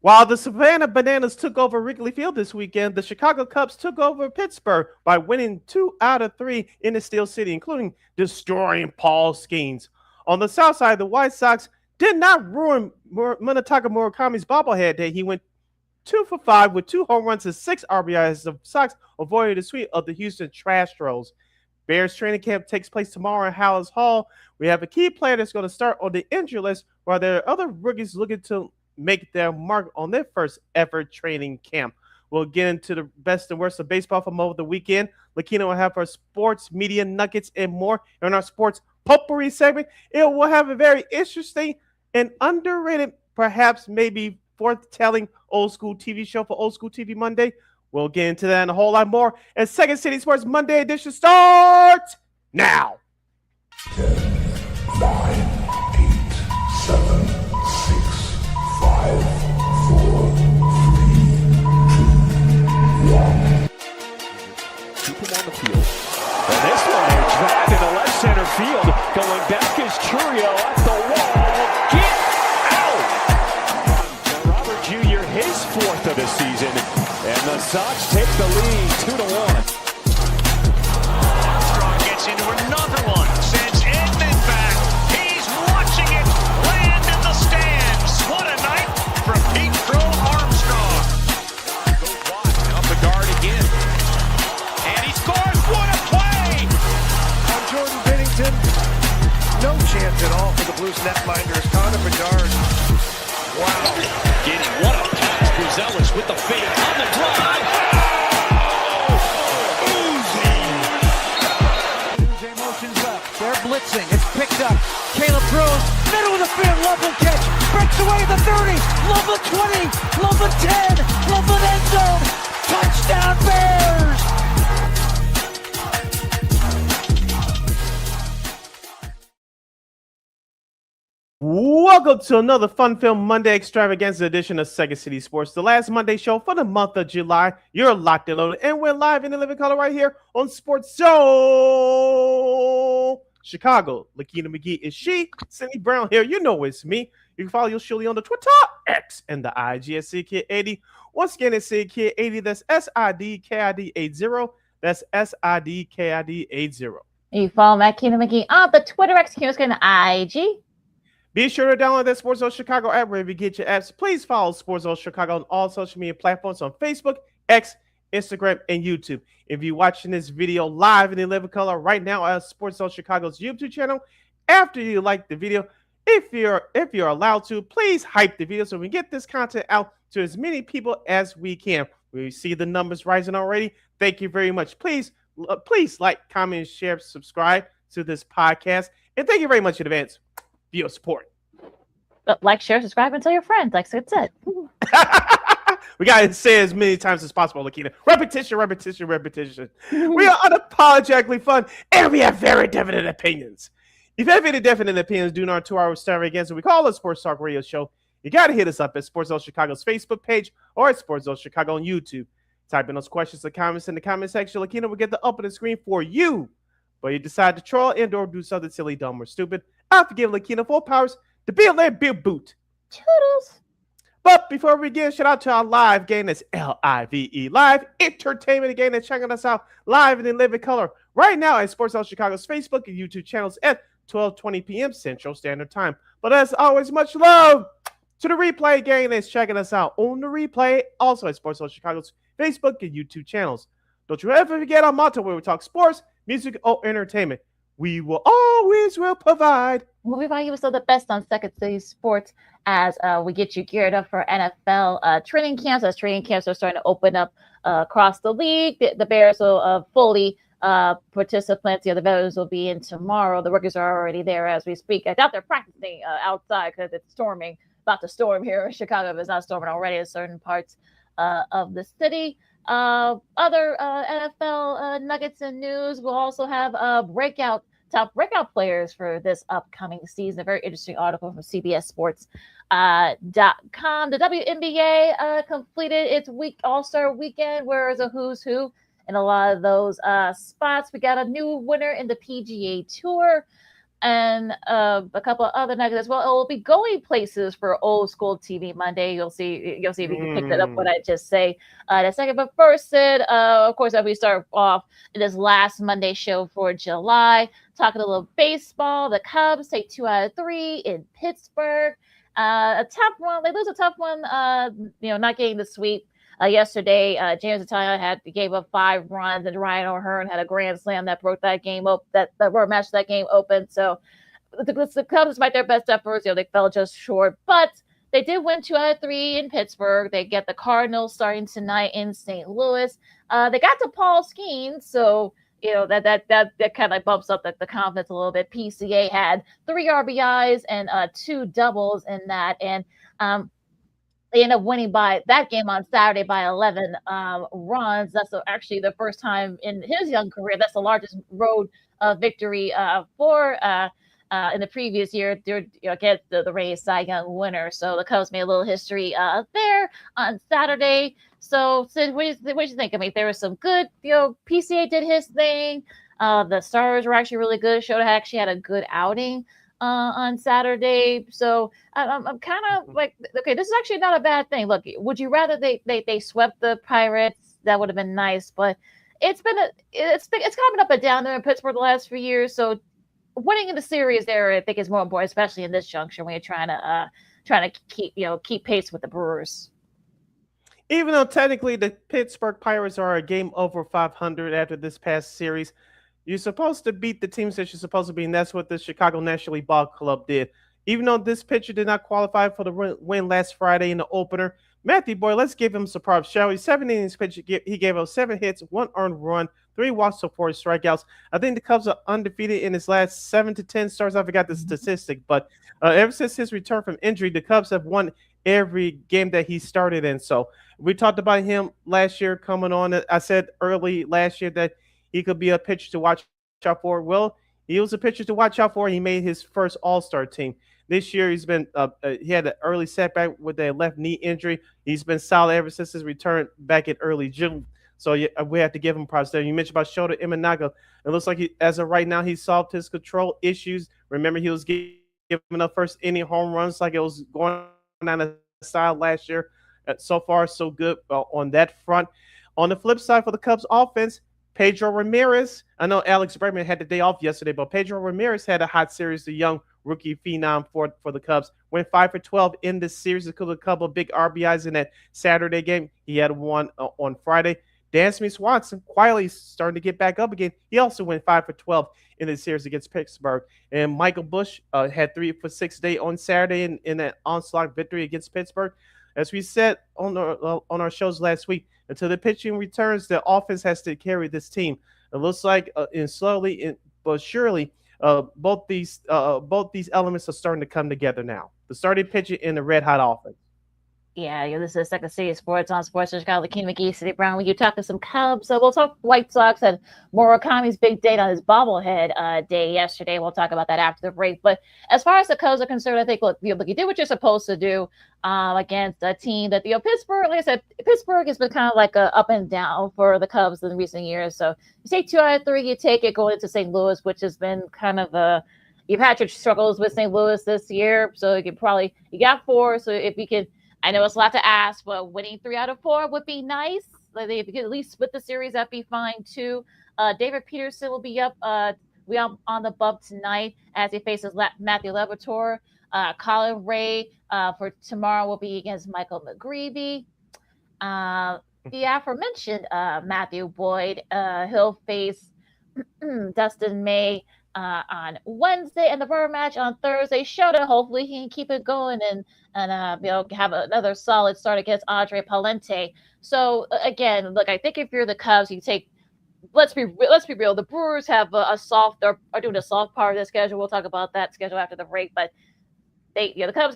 While the Savannah Bananas took over Wrigley Field this weekend, the Chicago Cubs took over Pittsburgh by winning 2 out of 3 in the Steel City, including destroying Paul Skeens. On the south side, the White Sox did not ruin Munetaka Murakami's bobblehead day. He went 2 for 5 with 2 home runs and 6 RBIs. The Sox avoided the sweep of the Houston Astros. Bears training camp takes place tomorrow in Hallis Hall. We have a key player that's going to start on the injury list, while there are other rookies looking to make their mark on their first ever training camp. We'll get into the best and worst of baseball from over the weekend. LaKeena will have our sports, media, nuggets, and more in our sports potpourri segment. It will have a very interesting and underrated, perhaps maybe forth-telling old school TV show for Old School TV Monday. We'll get into that and a whole lot more as Second City Sports Monday edition starts now. 10, 9, 8, 7, 6, 5, 4, 3, 2, 1. Keep him on the field. And this one, a drive into left center field. Going back is Churio at the wall. Get out! Robert Jr., his 4th of the season. And the Sox take the lead 2-1. Armstrong gets into another one. Sends Edman back. He's watching it land in the stands. What a night for Pete Crow Armstrong. Goes wide. Up the guard again. And he scores. What a play! On Jordan Bennington. No chance at all for the Blues netminders. Connor Bedard. Wow. Getting what a pass. Gonzalez with the fade on the drive. Uzi motions up. They're blitzing. It's picked up. Caleb throws. Middle of the field. Love will catch. Breaks away the 30. Love the 20. Love the 10. Love the end zone. Touchdown Bears. Welcome to another Fun Film Monday extravaganza edition of Second City Sports, the last Monday show for the month of July. You're locked and loaded, and we're live in the living color right here on Sports Zone Chicago. LaKeena McGee is she. Sidney Brown here. You know it's me. You can follow yours surely on the Twitter, X, and the IG at SidKid80. Once again, it's SidKid80. That's SIDKID80. That's SIDKID80. You follow LaKeena McGee on the Twitter, X, and IG. Be sure to download that Sports Zone Chicago app wherever you get your apps. Please follow Sports Zone Chicago on all social media platforms on Facebook, X, Instagram, and YouTube. If you're watching this video live in the living color right now at Sports Zone Chicago's YouTube channel, after you like the video, if you're allowed to, please hype the video so we get this content out to as many people as we can. We see the numbers rising already. Thank you very much. Please like, comment, share, subscribe to this podcast, and thank you very much in advance for your support. But like, share, subscribe, and tell your friends. Like Sid said. We got to say as many times as possible, LaKeena. Repetition. We are unapologetically fun, and we have very definite opinions. If you have any definite opinions during our 2-hour extravaganza we call a Sports Talk Radio Show, you got to hit us up at Sports Zone Chicago's Facebook page or at Sports Zone Chicago on YouTube. Type in those questions or comments in the comment section. LaKeena will get the up on the screen for you. But you decide to troll and or do something silly, dumb, or stupid, I forgive LaKeena full powers to be a little bit boot. Toodles. But before we begin, shout out to our live game. That's LIVE, live entertainment game that's checking us out live in the living color right now at Sports Zone Chicago's Facebook and YouTube channels at 12:20 p.m. Central Standard Time. But as always, much love to the replay gang that's checking us out on the replay, also at Sports Zone Chicago's Facebook and YouTube channels. Don't you ever forget our motto where we talk sports, music, or entertainment. We will always provide. We'll provide you with some of the best on Second City Sports as we get you geared up for NFL training camps. As training camps are starting to open up across the league, the Bears will fully participants. The other veterans will be in tomorrow. The rookies are already there as we speak. I doubt they're practicing outside because it's storming, about to storm here in Chicago. If it's not storming already in certain parts of the city. Other NFL nuggets and news. We'll also have top breakout players for this upcoming season. A very interesting article from CBSSports.com. The WNBA completed its All Star Weekend, where it's a who's who in a lot of those spots. We got a new winner in the PGA Tour. and a couple of other nuggets as well. It will be going places for Old School TV Monday. You'll see if you can pick that up what I just say in a second. But first, Sid, of course, as we start off in this last Monday show for July, talking a little baseball. The Cubs take 2 out of 3 in Pittsburgh. A tough one. They lose a tough one. Not getting the sweep. Yesterday, James Italiano gave up 5 runs, and Ryan O'Hearn had a grand slam that broke that game up. That matched that game open. So the Cubs, despite their best efforts, they fell just short. But they did win 2 out of 3 in Pittsburgh. They get the Cardinals starting tonight in St. Louis. They got to Paul Skeens, so that kind of bumps up the confidence a little bit. PCA had 3 RBIs and 2 doubles in that, and they end up winning by that game on Saturday by 11 runs. That's actually the first time in his young career. That's the largest road victory for in the previous year against the Rays Cy Young winner. So the Cubs made a little history there on Saturday. So Sid, what do you think? I mean, there was some good, PCA did his thing. The Stars were actually really good. Shota actually had a good outing on Saturday. So I'm kind of like, okay, this is actually not a bad thing. Look, would you rather they swept the Pirates? That would have been nice, but it's kind of been up and down there in Pittsburgh the last few years. So winning in the series there, I think, is more important, especially in this juncture when you're trying to keep pace with the Brewers. Even though technically the Pittsburgh Pirates are a game over 500 after this past series, you're supposed to beat the teams that you're supposed to beat, and that's what the Chicago National League Ball Club did. Even though this pitcher did not qualify for the win last Friday in the opener, Matthew Boyd, let's give him some props, shall we? 7 innings pitch, he gave up 7 hits, 1 earned run, 3 walks to 4 strikeouts. I think the Cubs are undefeated in his last 7 to 10 starts. I forgot the statistic, but ever since his return from injury, the Cubs have won every game that he started in. So we talked about him last year coming on. I said early last year that he could be a pitcher to watch out for. Well, he was a pitcher to watch out for. He made his first All-Star team. This year, he's been he had an early setback with a left knee injury. He's been solid ever since his return back in early June. So we have to give him props there. You mentioned about Shota Imanaga. It looks like as of right now, he solved his control issues. Remember, he was giving up first inning home runs like it was going down the side last year. So far, so good on that front. On the flip side for the Cubs offense, Pedro Ramirez. I know Alex Bregman had the day off yesterday, but Pedro Ramirez had a hot series. The young rookie phenom for the Cubs went 5 for 12 in this series. It could a couple of big RBIs in that Saturday game. He had one on Friday. Dansby Swanson quietly starting to get back up again. He also went 5 for 12 in the series against Pittsburgh. And Michael Busch had 3 for 6 day on Saturday in that onslaught victory against Pittsburgh. As we said on our shows last week, until the pitching returns, the offense has to carry this team. It looks like, slowly but surely, both these elements are starting to come together now. The starting pitching and the red hot offense. Yeah, this is Second City Sports on Sports Chicago. LaKeena, McGee, Sidney Brown. When you talk to some Cubs, so we'll talk White Sox and Murakami's big date on his bobblehead day yesterday. We'll talk about that after the break. But as far as the Cubs are concerned, I think look, you did what you're supposed to do against a team that Pittsburgh. Like I said, Pittsburgh has been kind of like a up and down for the Cubs in recent years. So you take 2 out of 3, you take it going into St. Louis, which has been kind of you've had your struggles with St. Louis this year, so you got 4. So if you could. I know it's a lot to ask, but winning 3 out of 4 would be nice. Like if you could at least split the series, that'd be fine too. David Peterson will be up on the bump tonight as he faces Matthew Levator. Colin Ray for tomorrow will be against Michael McGreevy. The aforementioned Matthew Boyd, he'll face Dustin May on Wednesday, and the Burr match on Thursday. Shota, hopefully he can keep it going and have another solid start against Andre Palente. So again, look, I think if you're the Cubs, you take. Let's be real. The Brewers have are doing a soft part of the schedule. We'll talk about that schedule after the break, but the Cubs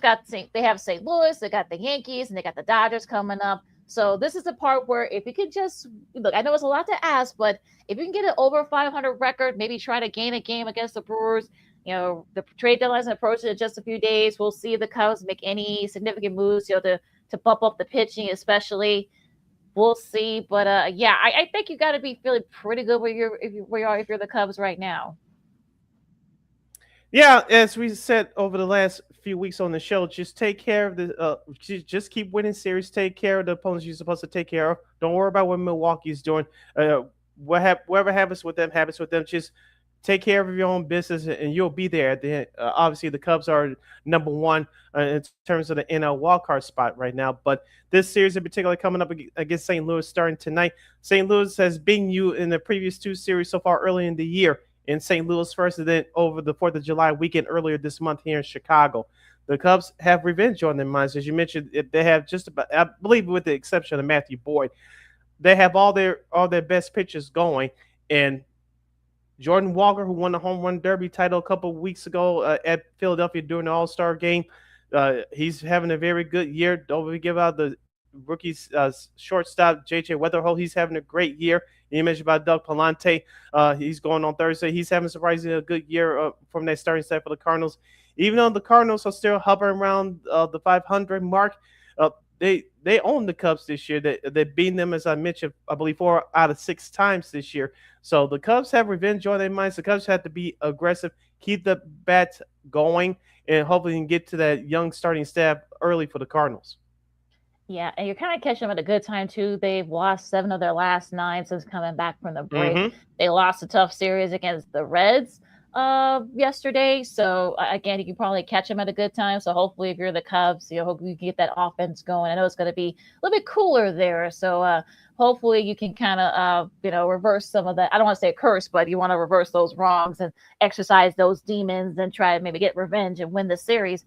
they have St. Louis, they got the Yankees, and they got the Dodgers coming up. So this is the part where if you could just look, I know it's a lot to ask, but if you can get an over 500 record, maybe try to gain a game against the Brewers. The trade deadline is approaching in just a few days. We'll see if the Cubs make any significant moves, to bump up the pitching, especially. We'll see, but I think you got to be feeling pretty good where you are if you're the Cubs right now. Yeah, as we said over the last few weeks on the show, just take care of just keep winning series. Take care of the opponents you're supposed to take care of. Don't worry about what Milwaukee's doing. Whatever happens with them. Just take care of your own business, and you'll be there at the end. Obviously, the Cubs are number one in terms of the NL wildcard spot right now. But this series in particular, coming up against St. Louis, starting tonight. St. Louis has beaten you in the previous two series so far early in the year in St. Louis first, and then over the 4th of July weekend earlier this month here in Chicago. The Cubs have revenge on their minds. As you mentioned, they have just about, I believe with the exception of Matthew Boyd, they have all their best pitchers going. And Jordan Walker, who won the home run derby title a couple of weeks ago at Philadelphia during the All Star game, he's having a very good year. Don't give out the rookies shortstop JJ Weatherholt. He's having a great year. You mentioned about Doug Palante. He's going on Thursday. He's having surprisingly a good year from that starting set for the Cardinals. Even though the Cardinals are still hovering around the 500 mark, uh, they own the Cubs this year. They've beaten them, as I mentioned, I believe 4 out of 6 times this year. So the Cubs have revenge on their minds. The Cubs have to be aggressive, keep the bats going, and hopefully can get to that young starting staff early for the Cardinals. Yeah, and you're kind of catching them at a good time too. They've lost 7 of their last 9 since coming back from the break. Mm-hmm. They lost a tough series against the Reds yesterday. So again, you can probably catch them at a good time. So hopefully, if you're the Cubs, hope you can get that offense going. I know it's going to be a little bit cooler there, so hopefully you can kind of reverse some of that. I don't want to say a curse, but you want to reverse those wrongs and exercise those demons and try to maybe get revenge and win the series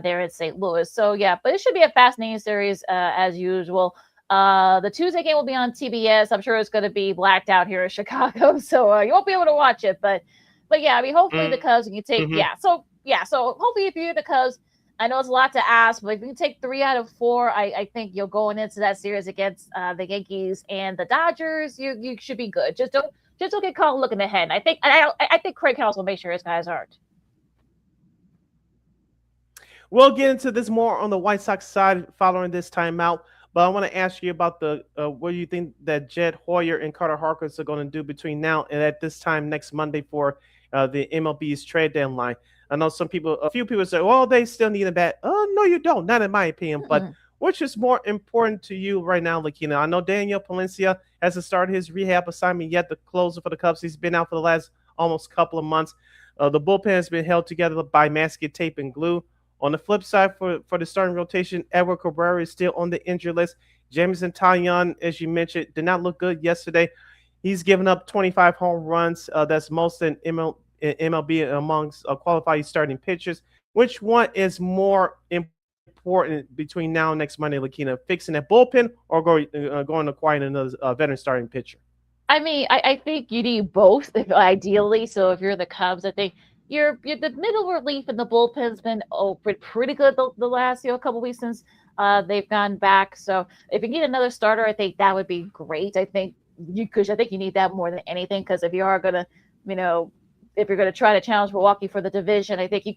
there in St. Louis. So yeah, but it should be a fascinating series as usual. The Tuesday game will be on TBS. I'm sure it's going to be blacked out here in Chicago, so you won't be able to watch it. But yeah, I mean, hopefully the Cubs can take So hopefully if you're the Cubs, I know it's a lot to ask, but if you can take 3 out of 4, I think you're going into that series against the Yankees and the Dodgers. You should be good. Just don't get caught looking ahead. I think Craig House will make sure his guys aren't. We'll get into this more on the White Sox side following this timeout. But I want to ask you about what do you think that Jed Hoyer and Carter Harkins are going to do between now and at this time next Monday for the MLB's trade deadline? I know a few people say, well, they still need a bat. Oh, no, you don't. Not in my opinion. But which is more important to you right now, LaKeena? I know Daniel Palencia hasn't started his rehab assignment yet, the closer for the Cubs. He's been out for the last almost couple of months. The bullpen has been held together by masking tape and glue. On the flip side, for the starting rotation, Edward Cabrera is still on the injured list. Jameson Taillon, as you mentioned, did not look good yesterday. He's given up 25 home runs. That's most in MLB amongst qualified starting pitchers. Which one is more important between now and next Monday, LaKeena? Fixing that bullpen or going to acquire another veteran starting pitcher? I mean, I think you need both, ideally. So if you're the Cubs, I think you're the middle relief and the bullpen's been pretty good the last couple weeks since they've gone back. So if you get another starter, I think that would be great. I think you need that more than anything, because if you are gonna, if you're gonna try to challenge Milwaukee for the division, I think you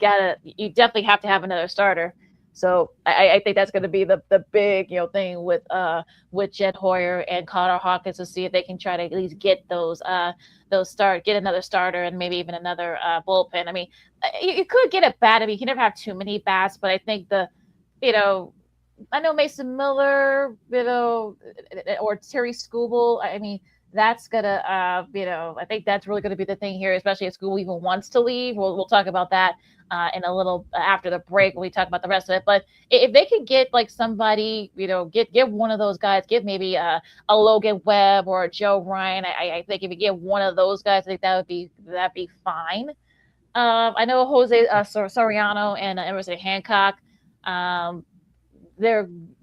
definitely have to have another starter. So I think that's going to be the big thing with Jed Hoyer and Carter Hawkins, to see if they can try to at least get get another starter and maybe even another bullpen. I mean, you could get a bat. I mean, you can never have too many bats, but I think I know Mason Miller, or Terry Skubal. I mean, that's gonna I think that's really going to be the thing here, especially if Skubal even wants to leave. We'll talk about that in a little after the break when we talk about the rest of it. But if they could get like somebody, get one of those guys, get maybe a Logan Webb or a Joe Ryan. I think if you get one of those guys, I think that'd be fine. I know Jose Soriano and Emerson Hancock. But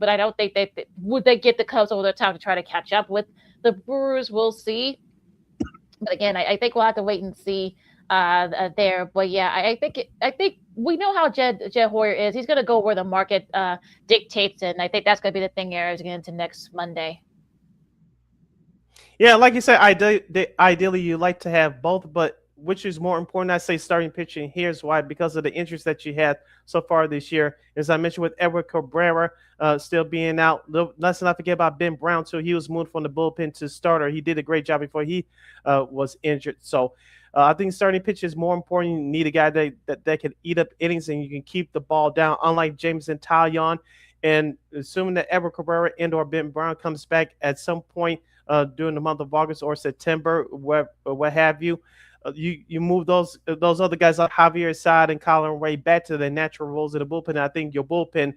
I don't think would they get the Cubs over the top to try to catch up with the Brewers. We'll see. But again, I think we'll have to wait and see there. But yeah, I think we know how Jed Hoyer is. He's going to go where the market dictates, and I think that's going to be the thing here as we get into next Monday. Yeah, like you said, ideally you like to have both, but which is more important, I say starting pitching. Here's why: because of the injuries that you had so far this year. As I mentioned, with Edward Cabrera still being out, let's not forget about Ben Brown too. He was moved from the bullpen to starter. He did a great job before he was injured. So I think starting pitch is more important. You need a guy that can eat up innings and you can keep the ball down, unlike Jameson Taillon. And assuming that Edward Cabrera and or Ben Brown comes back at some point during the month of August or September, what have you, you move those other guys like Javier Assad and Colin Ray back to their natural roles in the bullpen. And I think your bullpen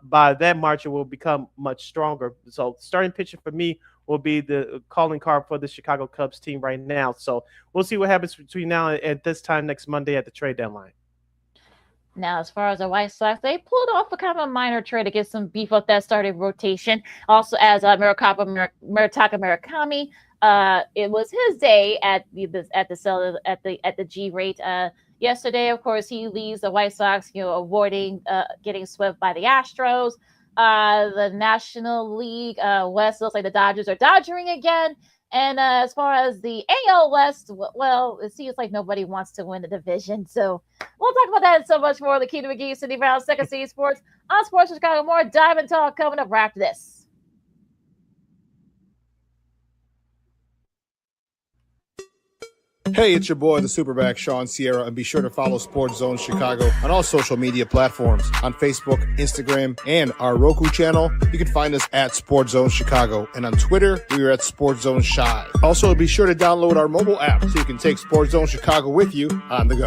by that margin will become much stronger. So starting pitching for me will be the calling card for the Chicago Cubs team right now. So we'll see what happens between now and this time next Monday at the trade deadline. Now, as far as the White Sox, they pulled off a kind of a minor trade to get some beef up that starting rotation. Also, as Murakami, it was his day at the G rate. Yesterday, of course, he leaves the White Sox, avoiding getting swept by the Astros. The National League West looks like the Dodgers are dodgering again. And as far as the AL West, well, it seems like nobody wants to win the division. So we'll talk about that and so much more. LaKeena McGee, Sidney Brown, Second City Sports on Sports Chicago. More Diamond Talk coming up right after this. Hey, it's your boy, the Superback, Sean Sierra, and be sure to follow Sports Zone Chicago on all social media platforms. On Facebook, Instagram, and our Roku channel, you can find us at Sports Zone Chicago. And on Twitter, we are at Sports Zone Shy. Also, be sure to download our mobile app so you can take Sports Zone Chicago with you on the go.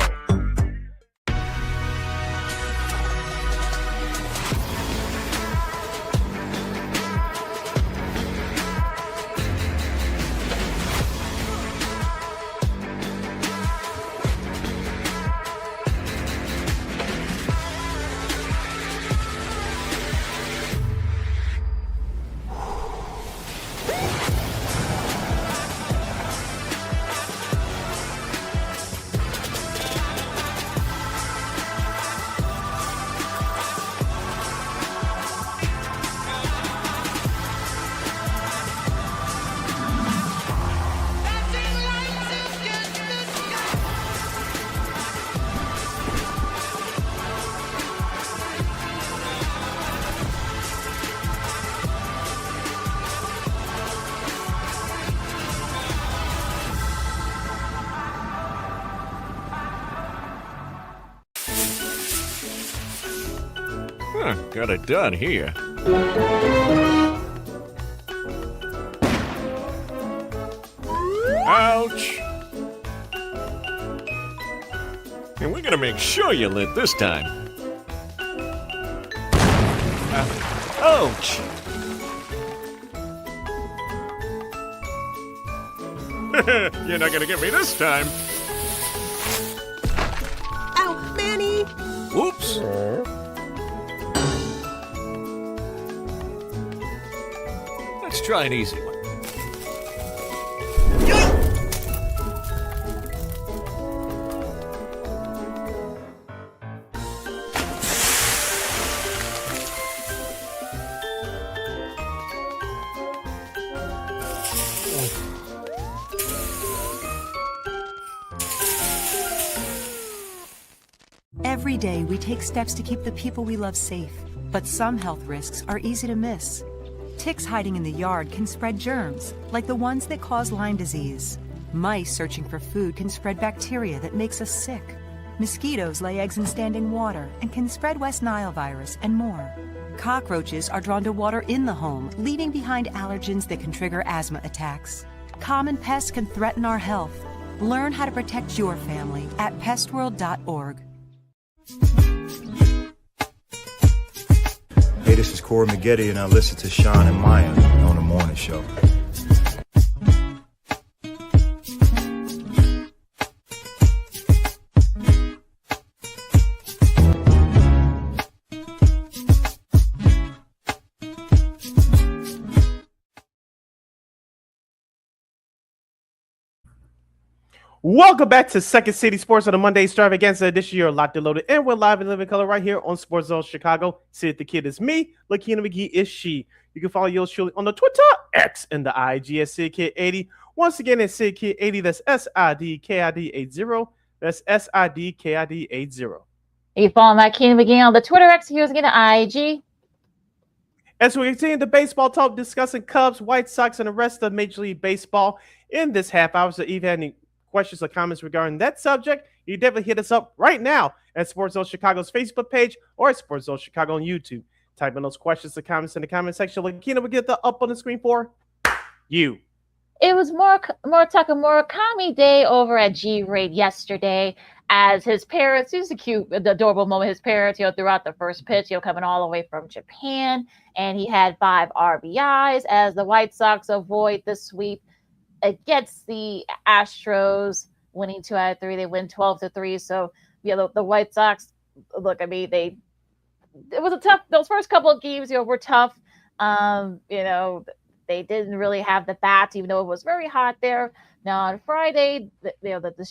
Got it done here. Ouch! And we're gonna make sure you lit this time. Ouch! You're not gonna get me this time. Ow, Manny! Whoops! Let's try an easy one. Every day we take steps to keep the people we love safe, but some health risks are easy to miss. Ticks hiding in the yard can spread germs, like the ones that cause Lyme disease. Mice searching for food can spread bacteria that makes us sick. Mosquitoes lay eggs in standing water and can spread West Nile virus and more. Cockroaches are drawn to water in the home, leaving behind allergens that can trigger asthma attacks. Common pests can threaten our health. Learn how to protect your family at pestworld.org. Hey, this is Corey Maggette, and I listen to Sean and Maya on the morning show. Welcome back to Second City Sports on a Monday extravaganza edition. You're locked and loaded, and we're live in living color right here on Sports Zone Chicago. Sid the Kid is me. LaKeena McGee is she. You can follow yours truly on the Twitter, X, and the IG at SidKid80. Once again, it's SIDKID80. That's SIDKID80. That's SIDKID80. You follow LaKeena McGee on the Twitter X. Here's again the IG. As we continue the baseball talk, discussing Cubs, White Sox, and the rest of Major League Baseball in this half hour. So if you have any questions or comments regarding that subject, you definitely hit us up right now at Sports Zone Chicago's Facebook page or at Sports Zone Chicago on YouTube. Type in those questions or comments in the comment section. LaKeena will get that up on the screen for you. It was Murakami Day over at G-Rate yesterday, as his parents, it was a cute, adorable moment. His parents, throughout the first pitch, coming all the way from Japan, and he had 5 RBIs as the White Sox avoid the sweep against the Astros, winning 2 out of 3. They win 12-3. So, the White Sox, look, I mean, it was a tough, those first couple of games, were tough. They didn't really have the bats, even though it was very hot there. Now on Friday, the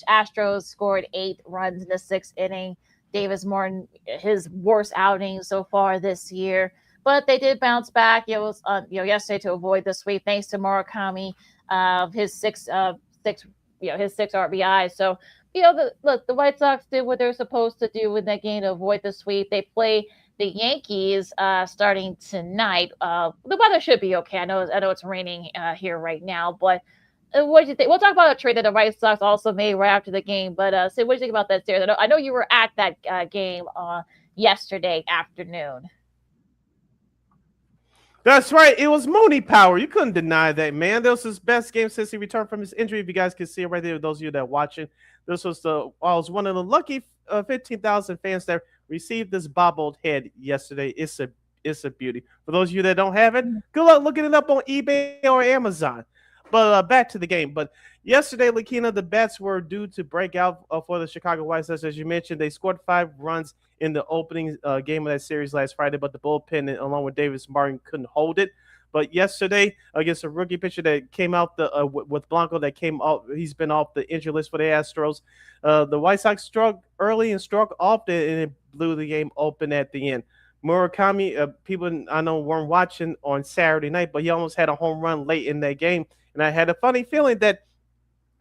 Astros scored 8 runs in the 6th inning. Davis Morton, his worst outing so far this year, but they did bounce back. It was yesterday to avoid the sweep, thanks to Murakami, his six RBIs. So the White Sox did what they're supposed to do in that game to avoid the sweep. They play the Yankees starting tonight. The weather should be okay. I know it's raining here right now, but what do you think? We'll talk about a trade that the White Sox also made right after the game. But Sid, what do you think about that series? I know you were at that game yesterday afternoon. That's right. It was Mooney power. You couldn't deny that, man. This was his best game since he returned from his injury. If you guys can see it right there, those of you that are watching, this was one of the lucky 15,000 fans that received this bobblehead yesterday. It's a beauty. For those of you that don't have it, good luck looking it up on eBay or Amazon. But back to the game. But yesterday, LaKeena, the bats were due to break out for the Chicago White Sox. As you mentioned, they scored 5 runs in the opening game of that series last Friday, but the bullpen, along with Davis Martin, couldn't hold it. But yesterday, against a rookie pitcher that came out with Blanco, that came off, he's been off the injury list for the Astros. The White Sox struck early and struck often, and it blew the game open at the end. Murakami, people I know weren't watching on Saturday night, but he almost had a home run late in that game. And I had a funny feeling that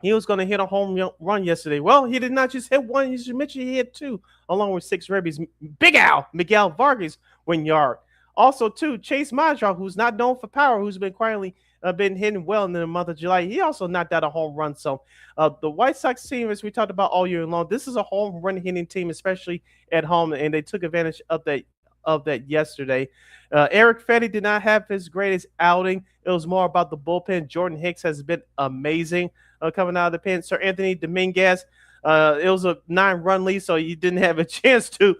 he was going to hit a home run yesterday. Well, he did not just hit one. You should mention he hit 2, along with 6 ribbies. Big Al, Miguel Vargas, went yard. Also, too, Chase Madra, who's not known for power, who's been quietly been hitting well in the month of July, he also knocked out a home run. So the White Sox team, as we talked about all year long, this is a home run hitting team, especially at home, and they took advantage of that yesterday. Eric Fetty did not have his greatest outing. It was more about the bullpen. Jordan Hicks has been amazing coming out of the pen. Sir Anthony Dominguez, it was a 9-run lead, so he didn't have a chance to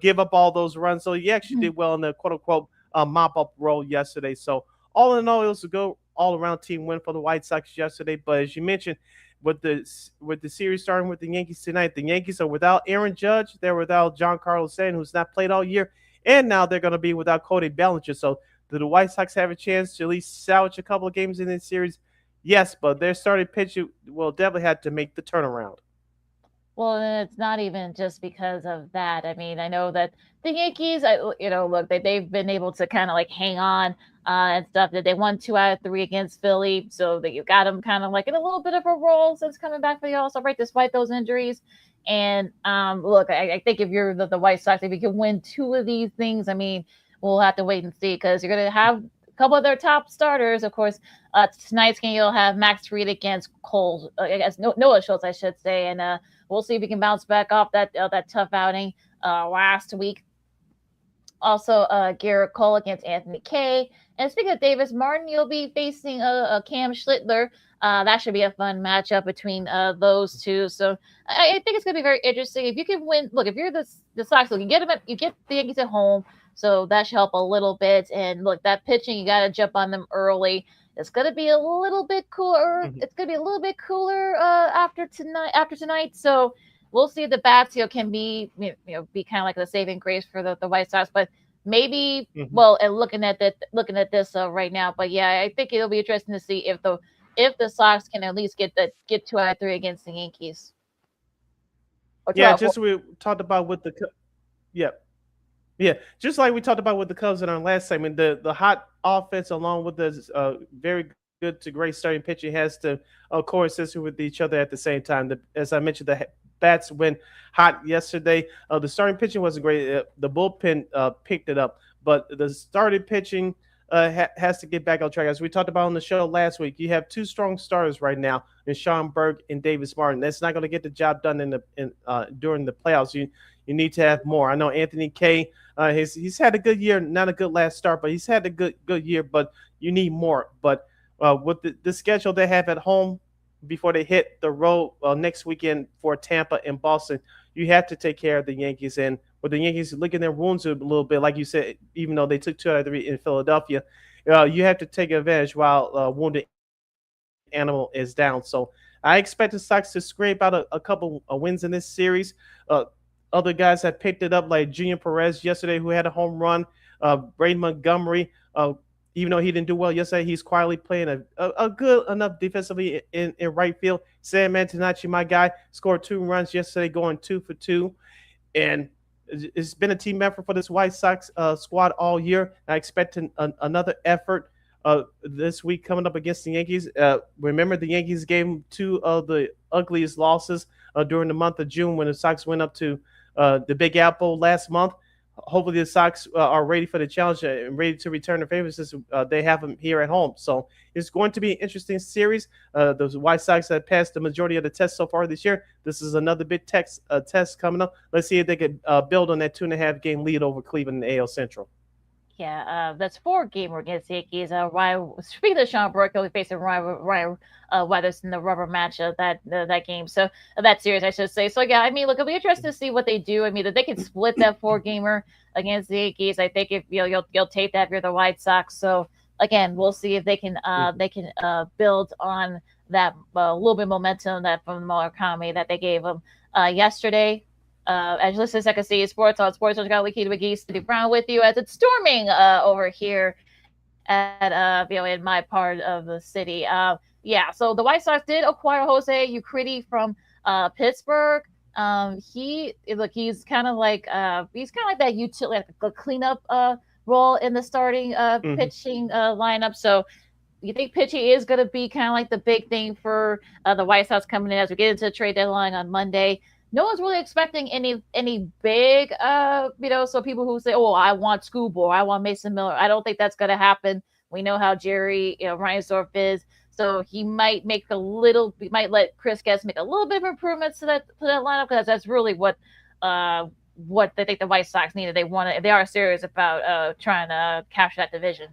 give up all those runs. So he actually did well in the quote-unquote mop-up role yesterday. So all in all, it was a good all-around team win for the White Sox yesterday. But as you mentioned, with the series starting with the Yankees tonight, the Yankees are without Aaron Judge. They're without Giancarlo Stanton, who's not played all year. And now they're going to be without Cody Bellinger. So do the White Sox have a chance to at least salvage a couple of games in this series? Yes, but their starting pitcher will definitely have to make the turnaround. Well, and it's not even just because of that. I mean, I know that the Yankees, look, they've been able to kind of like hang on and stuff. That they won 2 out of 3 against Philly, so that you got them kind of like in a little bit of a roll since coming back for the All-Star break, despite those injuries. And look, I think if you're the White Sox, if you can win 2 of these things, I mean, we'll have to wait and see, because you're going to have a couple of their top starters. Of course, tonight's game, you'll have Max Fried against Cole, I guess Noah Schultz, I should say, and we'll see if he can bounce back off that tough outing last week. Also, Garrett Cole against Anthony Kay. And speaking of Davis Martin, you'll be facing a Cam Schlittler. That should be a fun matchup between those two. So I think it's going to be very interesting. If you can win, look, if you're the Sox, look, you get the Yankees at home, so that should help a little bit. And look, that pitching, you got to jump on them early. It's going to be a little bit cooler. Mm-hmm. It's going to be a little bit cooler after tonight. So we'll see if the bats, can be, be kind of like the saving grace for the White Sox. But maybe, well, and looking at this right now. But yeah, I think it'll be interesting to see if the Sox can at least get 2 out of 3 against the Yankees. Yeah, just we talked about with the just like we talked about with the Cubs in our last segment, the hot offense along with the very good to great starting pitching has to coexist with each other at the same time. As I mentioned, the bats went hot yesterday. The starting pitching wasn't great. The bullpen picked it up, but the starting pitching has to get back on track. As we talked about on the show last week, you have two strong starters right now in Sean Berg and Davis Martin. That's not going to get the job done during the playoffs. You need to have more. I know Anthony Kay. He's had a good year, not a good last start, but he's had a good year. But you need more. But with the schedule they have at home before they hit the road next weekend for Tampa and Boston, you have to take care of the Yankees. And with the Yankees licking their wounds a little bit, like you said, even though they took 2 out of 3 in Philadelphia, you have to take advantage while wounded animal is down. So I expect the Sox to scrape out a couple of wins in this series. Other guys that picked it up, like Junior Perez yesterday, who had a home run. Braden Montgomery, even though he didn't do well yesterday, he's quietly playing a good enough defensively in right field. Sam Antonacci, my guy, scored 2 runs yesterday, going 2 for 2. And it's been a team effort for this White Sox squad all year. I expect another effort this week coming up against the Yankees. Remember, the Yankees gave them 2 of the ugliest losses during the month of June when the Sox went up to the Big Apple last month. Hopefully the Sox are ready for the challenge and ready to return the favors since they have them here at home. So it's going to be an interesting series. Those White Sox have passed the majority of the tests so far this year. This is another big test coming up. Let's see if they could build on that 2.5 game lead over Cleveland in the AL Central. Yeah, that's 4 gamer against the Yankees. Speaking of Sean Burke, he'll be facing Ryan Weathers in the rubber match of that game. So that series, I should say. So yeah, I mean, look, it'll be interesting to see what they do. I mean, if they can split that 4 gamer against the Yankees, I think if you'll take that if you're the White Sox. So again, we'll see if they can build on that little bit of momentum that from Murakami that they gave them yesterday. As you listen to Second City Sports on Sports Chicago, LaKeena McGee, Sidney Brown with you as it's storming over here at in my part of the city. So the White Sox did acquire Jose Urquidy from Pittsburgh. He's kind of like that utility, like a cleanup role in the starting pitching lineup. So you think pitching is going to be kind of like the big thing for the White Sox coming in as we get into the trade deadline on Monday. No one's really expecting any big, so people who say, oh, I want Schoolboy, I want Mason Miller. I don't think that's going to happen. We know how Jerry, Reinsdorf is. So he might let Chris Getz make a little bit of improvements to that lineup because that's really what they think the White Sox needed. They are serious about trying to capture that division.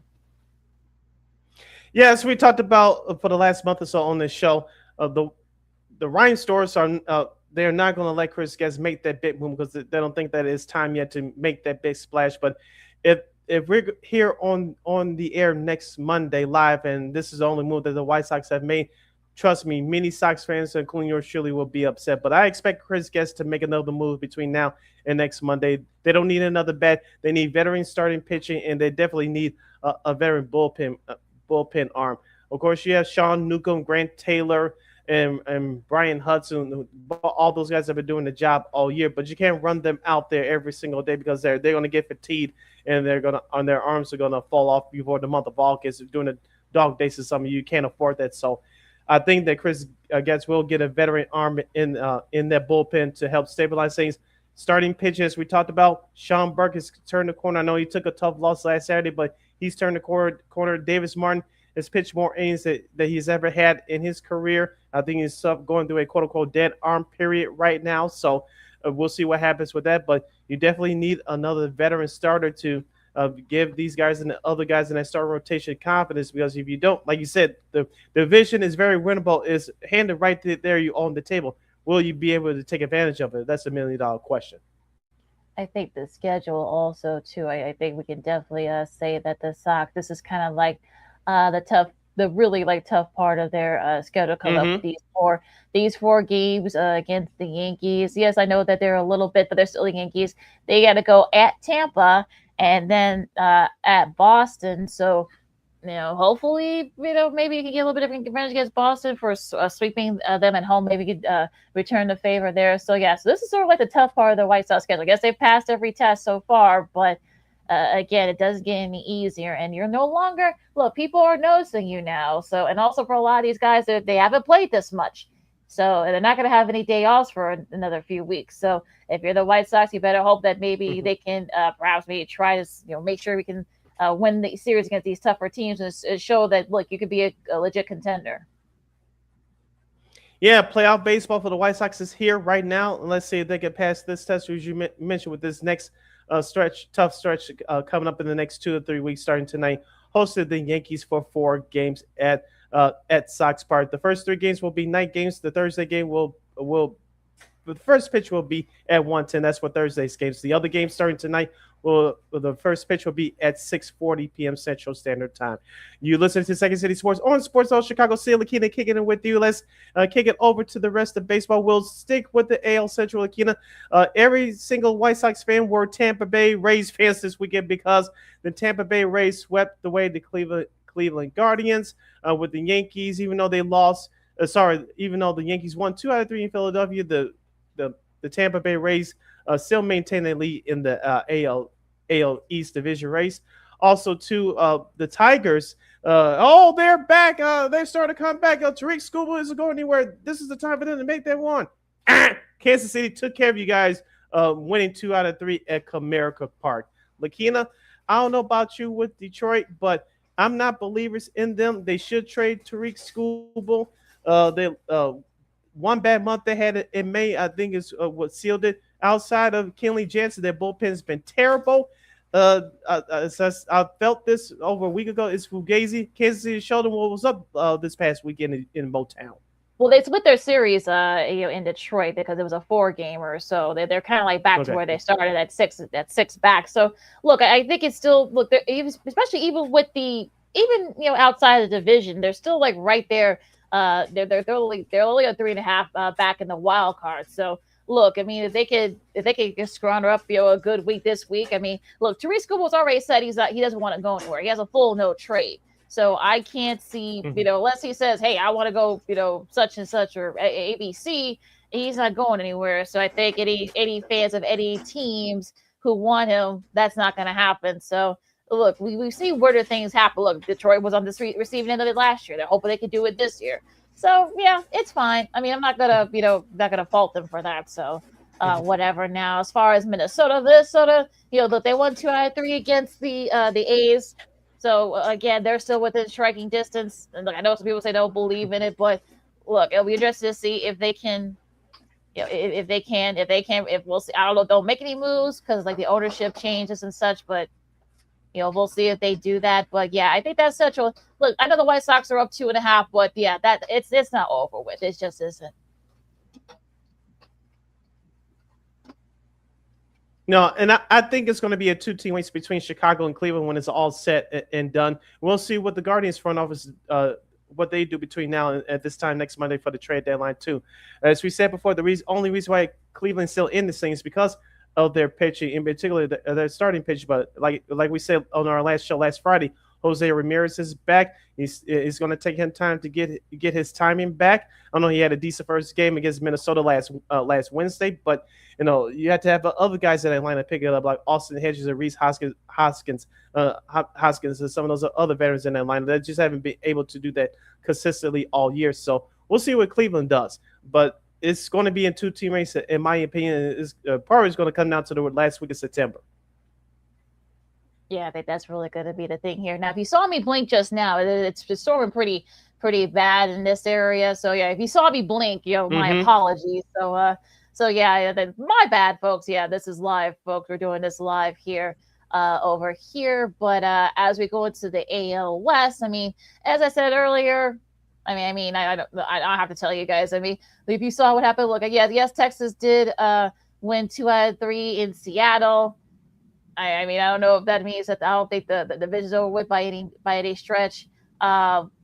Yes, we talked about for the last month or so on this show, the Reinsdorfs are they're not going to let Chris Getz make that big move because they don't think that it's time yet to make that big splash. But if we're here on the air next Monday live, and this is the only move that the White Sox have made, trust me, many Sox fans, including yours truly, will be upset. But I expect Chris Getz to make another move between now and next Monday. They don't need another bat. They need veteran starting pitching, and they definitely need a veteran bullpen arm. Of course, you have Sean Newcomb, Grant Taylor, and Brian Hudson. All those guys have been doing the job all year, but you can't run them out there every single day because they're going to get fatigued and their arms are going to fall off before the month of August. During the dog days of summer, you can't afford that. So I think that Chris Getz will get a veteran arm in that bullpen to help stabilize things. Starting pitchers, we talked about Sean Burke has turned the corner. I know he took a tough loss last Saturday, but he's turned the corner. Davis Martin has pitched more innings that he's ever had in his career. I think he's going through a quote-unquote dead arm period right now. So we'll see what happens with that. But you definitely need another veteran starter to give these guys and the other guys in that starting rotation confidence, because if you don't, like you said, the division is very winnable. Is handed right there you on the table. Will you be able to take advantage of it? That's $1 million question. I think the schedule also, too. I think we can definitely say that the Sox, this is kind of like the really tough part of their schedule coming up with these four games against the Yankees. Yes, I know that they're a little bit, but they're still the Yankees. They got to go at Tampa and then at Boston. So, hopefully, maybe you can get a little bit of advantage against Boston for sweeping them at home. Maybe you could return the favor there. So, yeah, so this is sort of like the tough part of the White Sox schedule. I guess they've passed every test so far, but again, it doesn't get any easier, and you're no longer people are noticing you now. So, and also for a lot of these guys, they haven't played this much, so they're not going to have any day offs for another few weeks. So, if you're the White Sox, you better hope that maybe they can perhaps maybe try to make sure we can win the series against these tougher teams and show that you could be a legit contender. Yeah, playoff baseball for the White Sox is here right now. And let's see if they get past this test, as you mentioned, with this next tough stretch coming up in the next 2 or 3 weeks, starting tonight. Hosted the Yankees for 4 games at Sox Park. The first 3 games will be night games. The Thursday game the first pitch will be at 1:10. That's for Thursday's games. The other games starting tonight the first pitch will be at 6:40 p.m. Central Standard Time. You listen to Second City Sports on Sports Zone Chicago. See LaKeena kicking it with you. Let's kick it over to the rest of baseball. We'll stick with the AL Central. LaKeena, every single White Sox fan were Tampa Bay Rays fans this weekend because the Tampa Bay Rays swept away the Cleveland Guardians with the Yankees. Even though they lost, even though the Yankees won 2 out of 3 in Philadelphia, the Tampa Bay Rays still maintain their lead in the AL East division race. Also, too, the Tigers, they're back. They started to come back. Tariq Skubal isn't going anywhere. This is the time for them to make that one. Kansas City took care of you guys, winning 2 out of 3 at Comerica Park. LaKeena, I don't know about you with Detroit, but I'm not believers in them. They should trade Tariq Skubal. One bad month they had in May, I think, is what sealed it. Outside of Kenley Jansen, their bullpen has been terrible. I felt this over a week ago. It's Fugazi. Kansas City showed them what was up this past weekend in Motown. Well, they split their series, in Detroit because it was a 4-gamer, so they're kind of like back to where they started at six back. So look, I think it's still especially even with outside of the division, they're still like right there. They're only a 3.5 back in the wild card. So look, I mean, if they could just scrounger up a good week this week, I mean, look, Tariq Skubal's already said he doesn't want to go anywhere. He has a full no trade. So I can't see, unless he says, hey, I want to go, such and such or ABC, he's not going anywhere. So I think any fans of any teams who want him, that's not going to happen. So look, we see weirder things happen. Look, Detroit was on the receiving end of it last year. They're hoping they could do it this year. So yeah, it's fine. I mean, I'm not gonna fault them for that. So whatever. Now, as far as Minnesota, they won 2 out of 3 against the A's. So again, they're still within striking distance. And look, I know some people say don't believe in it, but look, it'll be interesting to see if they can. If we'll see. I don't know if they'll make any moves because the ownership changes and such, but. We'll see if they do that. But yeah, I think that's such a look. I know the White Sox are up 2.5, but yeah, that it's not over with. It just isn't. No, and I think it's going to be a 2-team race between Chicago and Cleveland when it's all set and done. We'll see what the Guardians front office what they do between now and at this time next Monday for the trade deadline too. As we said before, the only reason why Cleveland's still in this thing is because of their pitching, in particular their starting pitch. But like we said on our last show last Friday, Jose Ramirez is back. He's going to take him time to get his timing back. I know he had a decent first game against Minnesota last Wednesday, but you have to have other guys in that lineup pick it up, like Austin Hedges and Reese Hoskins, and some of those other veterans in that lineup that just haven't been able to do that consistently all year. So we'll see what Cleveland does, but it's going to be in 2-team race, in my opinion. Is probably going to come down to the last week of September. Yeah, I think that's really going to be the thing here. Now, if you saw me blink just now, it's storming pretty bad in this area. So yeah, if you saw me blink, my apologies. So yeah, my bad, folks. Yeah, this is live, folks. We're doing this live here, over here. But as we go into the AL West, I mean, as I said earlier. I mean, I don't have to tell you guys. I mean, if you saw what happened, look, yes, Texas did win 2 out of 3 in Seattle. I mean, I don't know if that means that I don't think the division's over with by any stretch.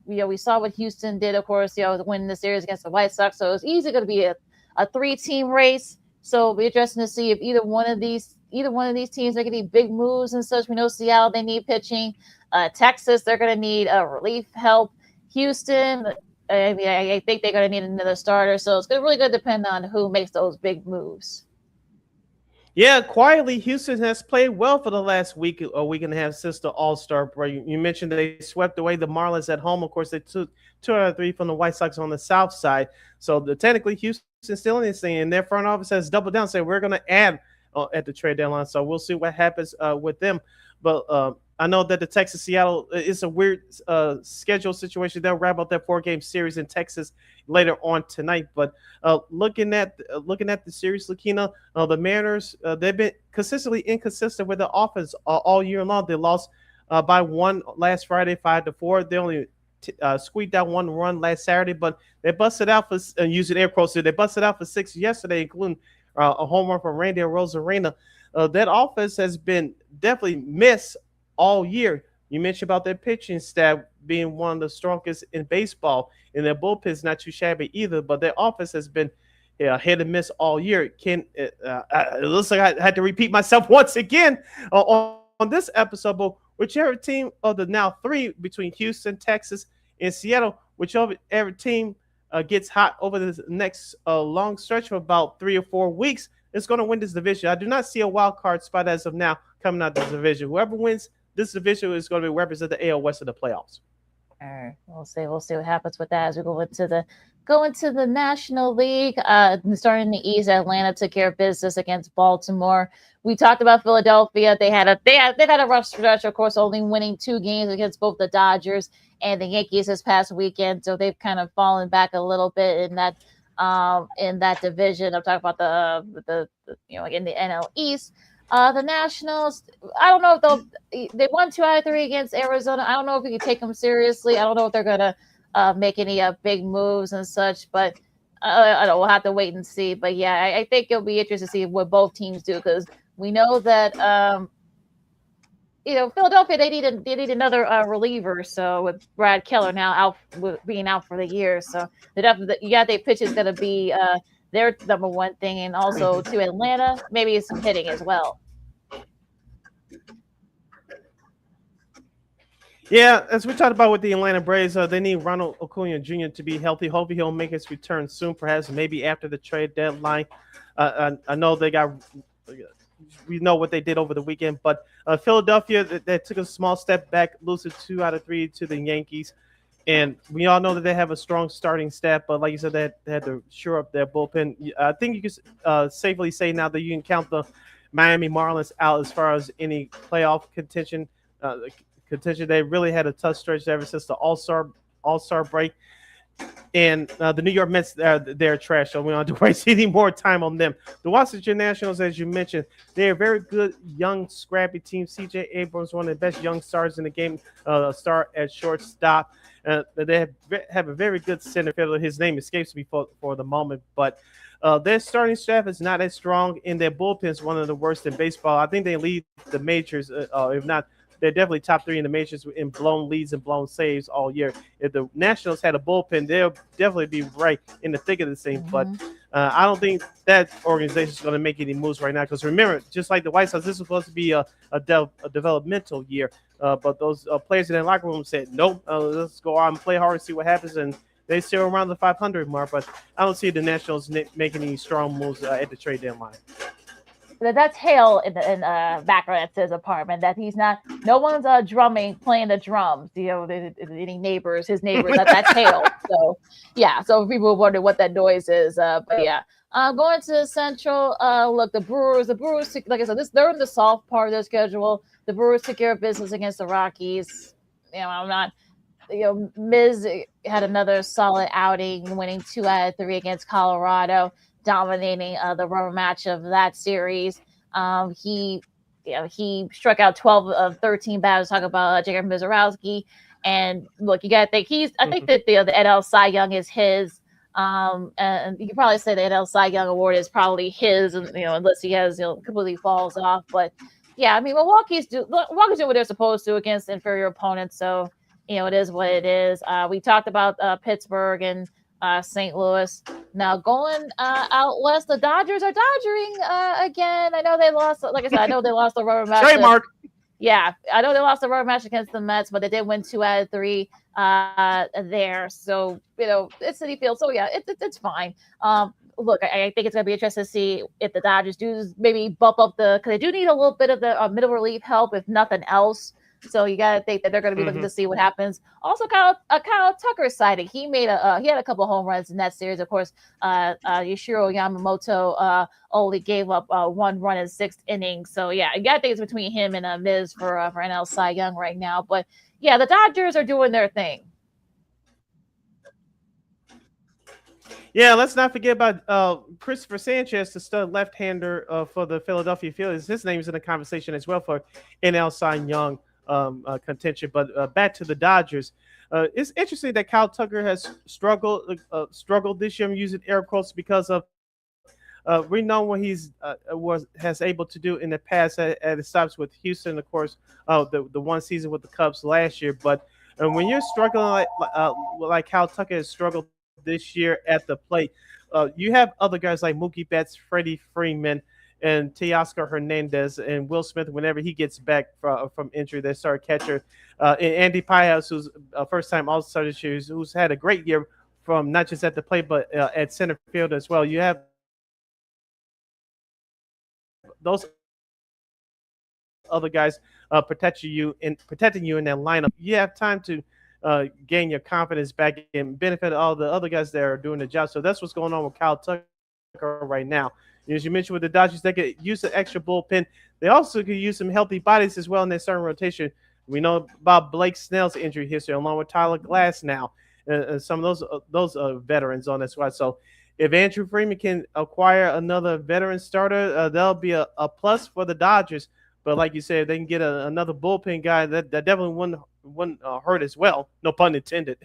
We saw what Houston did, of course, win the series against the White Sox. So it's easily going to be a 3-team race. So it'll be interesting to see if either one of these teams make any big moves and such. We know Seattle, they need pitching. Texas, they're going to need relief help. Houston, I mean, I think they're going to need another starter. So it's really going to depend on who makes those big moves. Yeah, quietly, Houston has played well for the last week, a week and a half since the All Star break. You mentioned they swept away the Marlins at home. Of course, they took 2 out of 3 from the White Sox on the South side. So technically, Houston's still in this thing, and their front office has doubled down, saying we're going to add at the trade deadline. So we'll see what happens with them. But I know that the Texas Seattle is a weird schedule situation. They'll wrap up their 4-game series in Texas later on tonight. But looking at the series, LaKeena, the Mariners they've been consistently inconsistent with the offense all year long. They lost by 1 last Friday, 5-4. They only squeaked out 1 run last Saturday, but they busted out for using air quotes. They busted out for 6 yesterday, including a home run from Randy Rosarena. That offense has been definitely missed all year. You mentioned about their pitching staff being one of the strongest in baseball, and their bullpen's not too shabby either. But their offense has been hit and miss all year. It looks like I had to repeat myself once again on this episode. But whichever team of the now 3 between Houston, Texas, and Seattle, whichever team gets hot over this next long stretch of about 3 or 4 weeks, is going to win this division. I do not see a wild card spot as of now coming out of this division. Whoever wins this division is going to represent the AL West in the playoffs. All right, we'll see what happens with that as we go into the National League. Starting in the East, Atlanta took care of business against Baltimore. We talked about Philadelphia. They've had a rough stretch, of course, only winning 2 games against both the Dodgers and the Yankees this past weekend. So they've kind of fallen back a little bit in that division. I'm talking about the in the NL East. The Nationals, I don't know if they won 2 out of 3 against Arizona. I don't know if we can take them seriously. I don't know if they're gonna make any big moves and such, but I don't. We'll have to wait and see. But yeah, I think it'll be interesting to see what both teams do, because we know that Philadelphia they need another reliever. So with Brad Keller now being out for the year, so their pitch is going to be their number one thing, and also to Atlanta maybe some hitting as well. Yeah, as we talked about with the Atlanta Braves, they need Ronald Acuna Jr. to be healthy. Hopefully, he'll make his return soon, perhaps maybe after the trade deadline. I know we know what they did over the weekend, but Philadelphia, they took a small step back, losing 2 out of 3 to the Yankees. And we all know that they have a strong starting staff, but like you said, they had to shore up their bullpen. I think you can safely say now that you can count the Miami Marlins out as far as any playoff contention. They really had a tough stretch ever since the All-Star break. And the New York Mets, they're trash, so we don't have to waste any more time on them. The Washington Nationals, as you mentioned, they're a very good, young, scrappy team. C.J. Abrams, one of the best young stars in the game, star at shortstop. They have a very good center fielder. His name escapes me for the moment, but their starting staff is not as strong, and their bullpen is one of the worst in baseball. I think they lead the majors, if not. They're definitely top 3 in the majors in blown leads and blown saves all year. If the Nationals had a bullpen, they'll definitely be right in the thick of the thing. Mm-hmm. But I don't think that organization is going to make any moves right now. Because remember, just like the White Sox, this is supposed to be a developmental year. But those players in the locker room said, nope, let's go out and play hard and see what happens. And they still around the 500 mark. But I don't see the Nationals making any strong moves at the trade deadline. That's Hale in background at his apartment. That he's not. No one's drumming, playing the drums. Any neighbors, his neighbors. That's Hale. So yeah. So people wonder what that noise is. But yeah. Going to the Central. Look, the Brewers. Like I said, they're in the soft part of their schedule. The Brewers took care of business against the Rockies. I'm not. Miz had another solid outing, winning 2 out of 3 against Colorado, dominating the rubber match of that series. He struck out 12 of 13 batters. Talk about Jacob Mizorowski. And look, you got to think I think that the NL Cy Young is his. And you can probably say the NL Cy Young award is probably his, unless he has completely falls off. But yeah, I mean, Milwaukee's doing what they're supposed to against inferior opponents. So it is what it is. We talked about Pittsburgh and St. Louis. Now going out west, the Dodgers are dodgering again. I know they lost. Like I said, I know they lost the rubber match. Trademark. Yeah, I know they lost the rubber match against the Mets, but they did win 2 out of 3 there. So it's Citi Field. So yeah, it's fine. look, I think it's going to be interesting to see if the Dodgers do maybe bump up because they do need a little bit of the middle relief help, if nothing else. So you got to think that they're going to be looking to see what happens. Also, Kyle Tucker's sighting. He had a couple of home runs in that series. Of course, Yoshiro Yamamoto only gave up 1 run in 6th innings. So yeah, you got to think it's between him and Miz for NL Cy Young right now. But yeah, the Dodgers are doing their thing. Yeah, let's not forget about Christopher Sanchez, the stud left-hander for the Philadelphia Phillies. His name is in the conversation as well for NL Cy Young contention. But back to the Dodgers. It's interesting that Kyle Tucker has struggled this year. I'm using air quotes because of we know what he's has able to do in the past at the stops with Houston, of course, the one season with the Cubs last year. But when you're struggling like Kyle Tucker has struggled this year at the plate, you have other guys like Mookie Betts, Freddie Freeman, and Teoscar Hernandez, and Will Smith whenever he gets back from injury, their star catcher, and Andy Paez, who's a first-time All-Star this year, who's had a great year from not just at the plate but at center field as well. You have those other guys protecting you in that lineup. You have time to gain your confidence back and benefit all the other guys that are doing the job. So that's what's going on with Kyle Tucker right now. As you mentioned with the Dodgers, they could use an extra bullpen. They also could use some healthy bodies as well in their starting rotation. We know about Blake Snell's injury history, along with Tyler Glass now, and some of those veterans on this squad. So if Andrew Freeman can acquire another veteran starter, that'll be a plus for the Dodgers. But like you said, if they can get another bullpen guy, that definitely wouldn't hurt as well. No pun intended.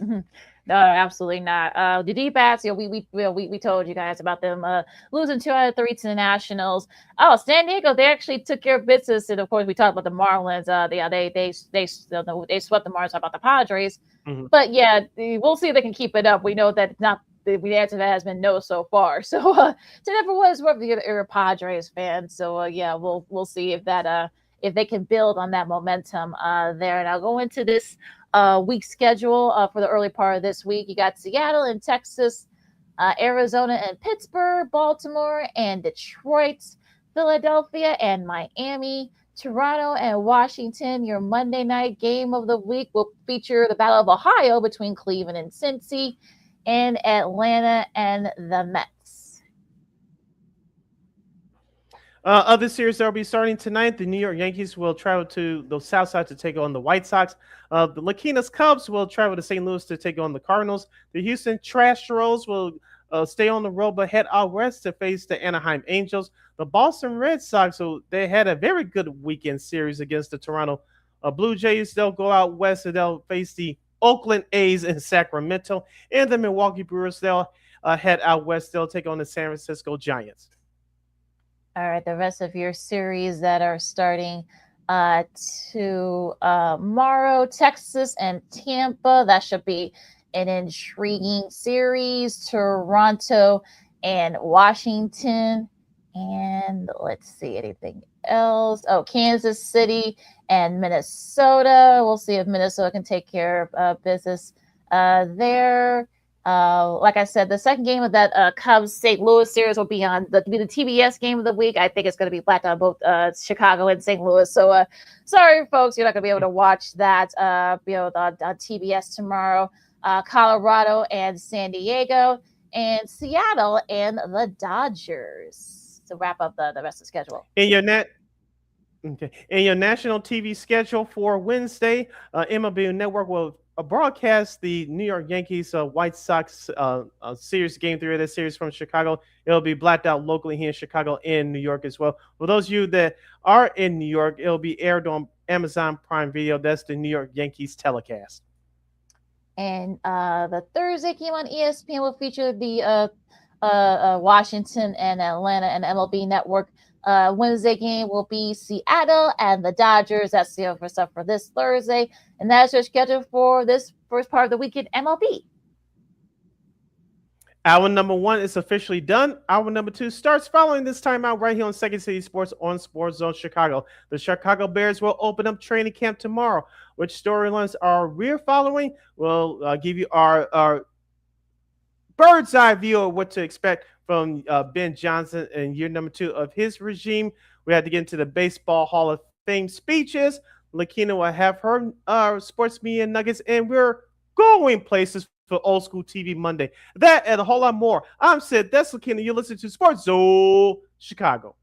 Mm-hmm. No, absolutely not. The D-backs, we told you guys about them losing 2 out of 3 to the Nationals. Oh, San Diego, they actually took care of business, and of course we talked about the Marlins. They swept the Marlins. About the Padres, but yeah, we'll see if they can keep it up. We know that it's not. The answer to that has been no so far. So to never was worth the other Padres fan. So yeah, we'll see if that if they can build on that momentum there. And I'll go into this week schedule for the early part of this week. You got Seattle and Texas, Arizona and Pittsburgh, Baltimore and Detroit, Philadelphia and Miami, Toronto and Washington. Your Monday night game of the week will feature the Battle of Ohio between Cleveland and Cincy, and Atlanta and the Mets. Other series that will be starting tonight, the New York Yankees will travel to the South Side to take on the White Sox. The LaKeena's Cubs will travel to St. Louis to take on the Cardinals. The Houston Astros will stay on the road but head out west to face the Anaheim Angels. The Boston Red Sox, they had a very good weekend series against the Toronto Blue Jays. They'll go out west and they'll face the Oakland A's in Sacramento, and the Milwaukee Brewers, they'll head out west. They'll take on the San Francisco Giants. All right, the rest of your series that are starting tomorrow, Texas and Tampa. That should be an intriguing series. Toronto and Washington. And let's see, anything else? Oh, Kansas City and Minnesota. We'll see if Minnesota can take care of business there. Like I said, the second game of that Cubs St. Louis series will be the TBS game of the week. I think it's going to be blacked on both Chicago and St. Louis. So sorry, folks, you're not going to be able to watch that on TBS tomorrow. Colorado and San Diego, and Seattle and the Dodgers. To wrap up the rest of the schedule. In your national TV schedule for Wednesday, MLB Network will broadcast the New York Yankees White Sox series, game 3 of this series from Chicago. It'll be blacked out locally here in Chicago and New York as well. For those of you that are in New York, it'll be aired on Amazon Prime Video. That's the New York Yankees telecast. And the Thursday game on ESPN will feature the Washington and Atlanta and MLB Network. Wednesday game will be Seattle and the Dodgers. That's the other stuff for this Thursday. And that's your schedule for this first part of the weekend MLB. Hour number 1 is officially done. Hour number 2 starts following this timeout right here on Second City Sports on Sports Zone Chicago. The Chicago Bears will open up training camp tomorrow. Which storylines are we're following? We'll give you our bird's eye view of what to expect from Ben Johnson in year number 2 of his regime. We had to get into the Baseball Hall of Fame speeches. LaKeena will have her sports media nuggets, and we're going places for Old School TV Monday. That and a whole lot more. I'm Sid. That's LaKeena. You listen to Sports Zone Chicago.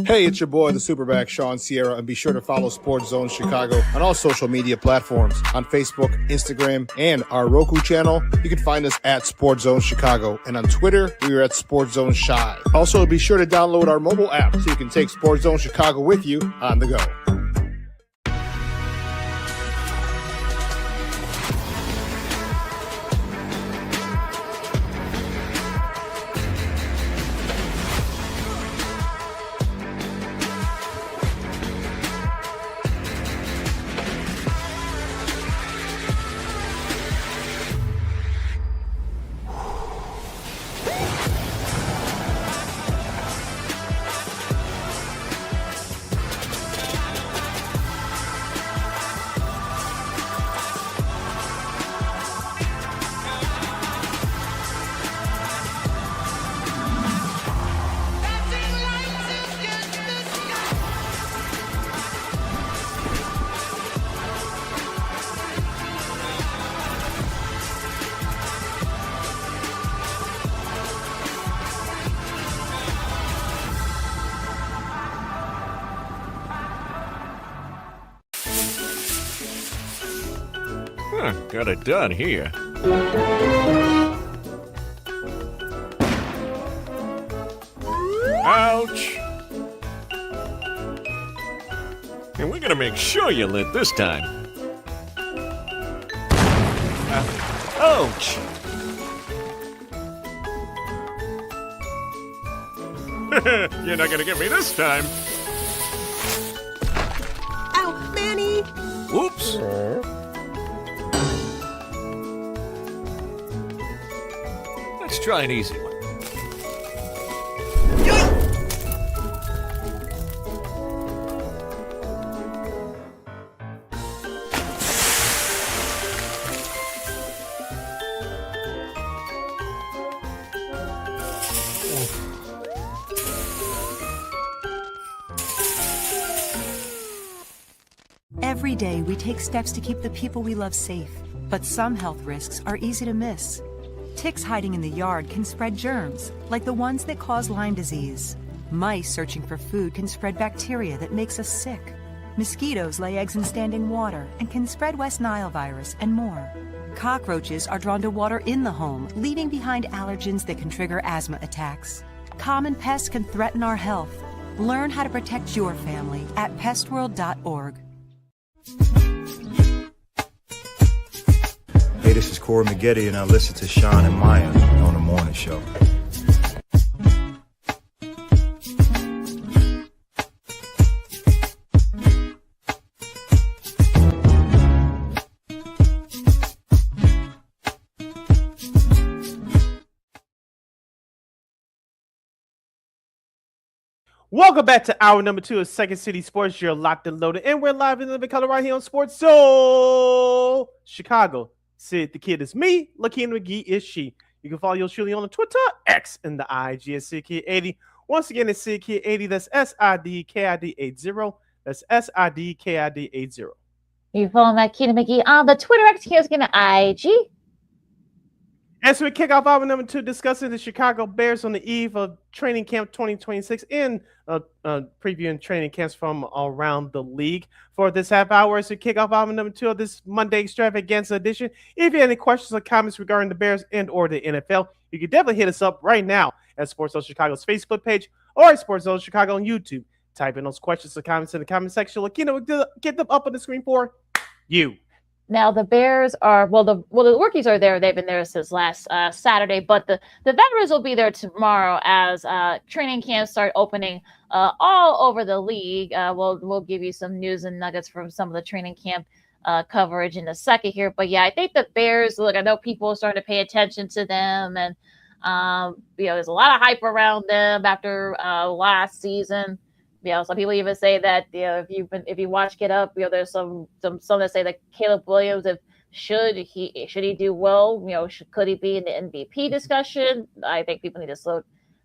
Hey, it's your boy, the Superback, Sean Sierra, and be sure to follow Sports Zone Chicago on all social media platforms. On Facebook, Instagram, and our Roku channel, you can find us at Sports Zone Chicago. And on Twitter, we are at Sports Zone Shy. Also, be sure to download our mobile app so you can take Sports Zone Chicago with you on the go. Got it done here. Ouch! And we're gonna make sure you lit this time. Ouch! You're not gonna get me this time. Ow, Manny! Oops! Let's try an easy one. Every day, we take steps to keep the people we love safe, but some health risks are easy to miss. Ticks hiding in the yard can spread germs, like the ones that cause Lyme disease. Mice searching for food can spread bacteria that makes us sick. Mosquitoes lay eggs in standing water and can spread West Nile virus and more. Cockroaches are drawn to water in the home, leaving behind allergens that can trigger asthma attacks. Common pests can threaten our health. Learn how to protect your family at pestworld.org. Hey, this is Corey McGee, and I listen to Sean and Maya on the morning show. Welcome back to hour number 2 of Second City Sports. You're locked and loaded, and we're live in living color right here on Sports Zone Chicago. Sid the Kid is me. LaKeena McGee is she. You can follow yours truly on the Twitter, X, and the IG at SidKid80. Once again, it's SidKid80. That's SIDKID80. That's SIDKID80. You follow LaKeena McGee on the Twitter, X, and the IG. As we kick off hour number 2, discussing the Chicago Bears on the eve of training camp 2026 and previewing training camps from around the league. For this half hour, as we kick off hour number 2 of this Monday extravaganza edition, if you have any questions or comments regarding the Bears and or the NFL, you can definitely hit us up right now at Sports Zone Chicago's Facebook page or at Sports Zone Chicago on YouTube. Type in those questions or comments in the comment section. LaKeena will get them up on the screen for you. Now the Bears are the rookies are there. They've been there since last Saturday, but the veterans will be there tomorrow as training camps start opening all over the league. We'll give you some news and nuggets from some of the training camp coverage in a second here. But yeah, I think the Bears. Look, I know people are starting to pay attention to them, and there's a lot of hype around them after last season. Some people even say that if you watch Get Up, there's some that say that Caleb Williams, if Should he do well? Could he be in the MVP discussion? I think people need to slow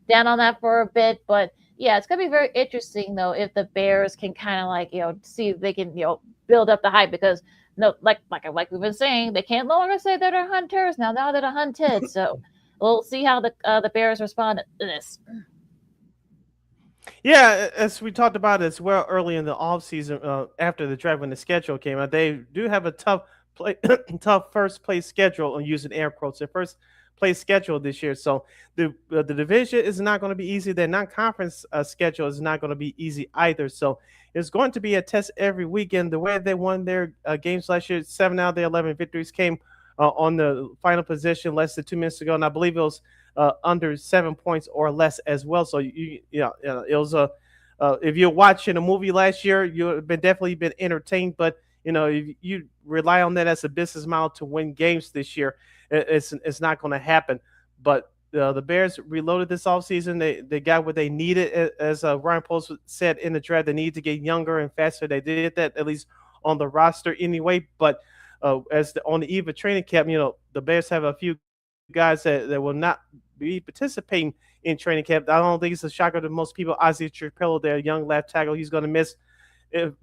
down on that for a bit. But yeah, it's gonna be very interesting though if the Bears can kind of see if they can build up the hype, because no, like we've been saying, they can't no longer say that they're hunters now they're hunted. So we'll see how the Bears respond to this. Yeah, as we talked about as well early in the offseason, after the draft when the schedule came out, they do have a tough play, tough first place schedule. I'm using air quotes. Their first place schedule this year, so the division is not going to be easy. Their non-conference schedule is not going to be easy either. So it's going to be a test every weekend. The way they won their games last year, 7 out of their 11 victories came on the final position less than 2 minutes ago, and I believe it was under 7 points or less as well. So it was a if you're watching a movie last year, you've definitely been entertained. But if you rely on that as a business model to win games this year, it's not going to happen. But the Bears reloaded this offseason. They got what they needed, as Ryan Post said in the draft. They need to get younger and faster. They did that, at least on the roster anyway. But on the eve of training camp, the Bears have a few guys that will not be participating in training camp. I don't think it's a shocker to most people. Ozzie Trapello, their young left tackle, he's going to miss, if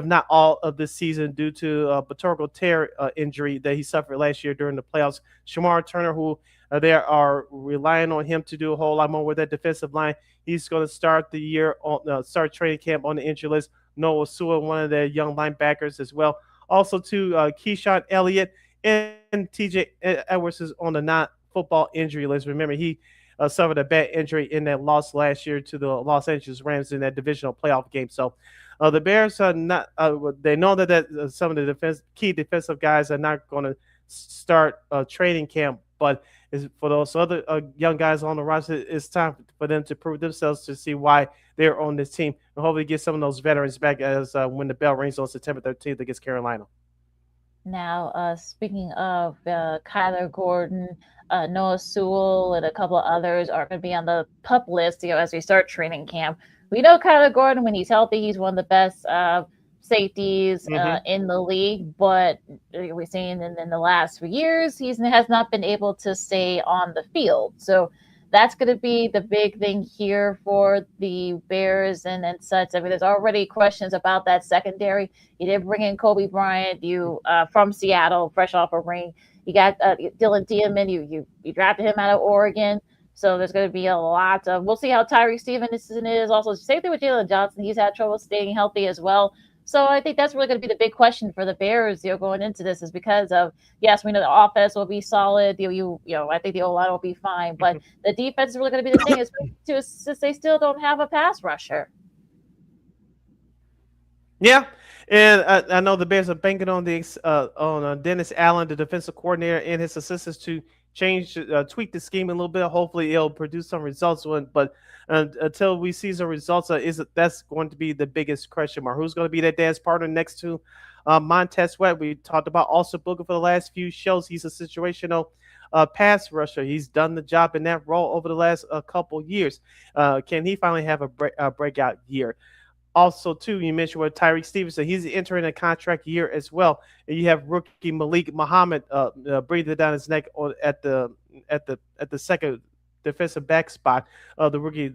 not all of this season, due to a patellar tear injury that he suffered last year during the playoffs. Shamar Turner, who they are relying on him to do a whole lot more with that defensive line, he's going to start the year start training camp on the injury list. Noah Sewell, one of their young linebackers as well. Also, Keyshawn Elliott and TJ Edwards is on the non-football injury list. Remember, he suffered a bad injury in that loss last year to the Los Angeles Rams in that divisional playoff game. So the Bears are not. They know that some of the key defensive guys are not going to start training camp, but for those other young guys on the roster, it's time for them to prove themselves, to see why they're on this team, and hopefully get some of those veterans back as when the bell rings on September 13th against Carolina. Now, speaking of Kyler Gordon, Noah Sewell, and a couple of others are going to be on the PUP list, as we start training camp. We know Kyler Gordon, when he's healthy, he's one of the best safeties in the league, but we're seeing in the last few years, he has not been able to stay on the field. So that's going to be the big thing here for the Bears and such. I mean, there's already questions about that secondary. You did bring in Kobe Bryant, from Seattle, fresh off a ring. You got Dylan Diamond. You drafted him out of Oregon. So there's going to be a lot of. We'll see how Tyreek Stevenson is. Also, same thing with Jalen Johnson. He's had trouble staying healthy as well. So I think that's really going to be the big question for the Bears, going into this, is because of, yes, we know the offense will be solid. I think the O-line will be fine, but the defense is really going to be the thing, since they still don't have a pass rusher. Yeah, and I know the Bears are banking on Dennis Allen, the defensive coordinator, and his assistants to tweak the scheme a little bit. Hopefully, it'll produce some results. But until we see some results, that's going to be the biggest question mark. Who's going to be that dance partner next to Montez Sweat? We talked about Austin Booker for the last few shows. He's a situational pass rusher. He's done the job in that role over the last couple years. Can he finally have a breakout year? Also, too, you mentioned with Tyreek Stevenson, he's entering a contract year as well. And you have rookie Malik Muhammad breathing down his neck at the second defensive back spot, the rookie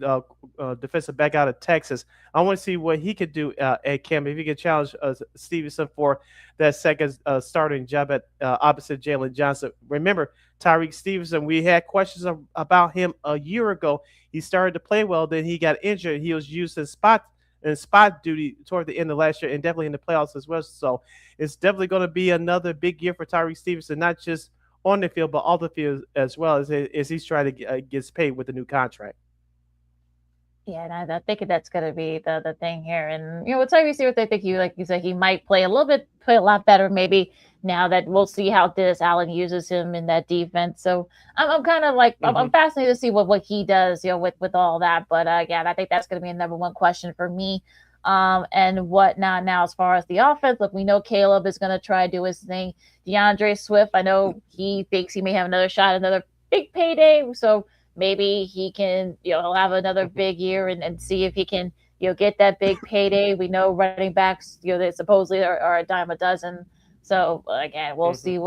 defensive back out of Texas. I want to see what he could do at camp, if he could challenge Stevenson for that second starting job at opposite Jalen Johnson. Remember, Tyreek Stevenson, we had questions about him a year ago. He started to play well, then he got injured. He was used as spot duty toward the end of last year, and definitely in the playoffs as well. So it's definitely going to be another big year for Tyreek Stevenson, not just on the field, but off the field as well, as he's trying to get paid with the new contract. Yeah, and I think that's going to be the thing here. And, with Tyreek Stevenson, I think like you said, he might play a lot better maybe now that we'll see how Dennis Allen uses him in that defense. So I'm kind of like, I'm fascinated to see what he does, with all that. But I think that's going to be a number one question for me. And what now as far as the offense, look, we know Caleb is going to try to do his thing. DeAndre Swift, I know he thinks he may have another shot, another big payday. So maybe he can, he'll have another big year and see if he can, get that big payday. We know running backs, they supposedly are a dime a dozen. So again, we'll see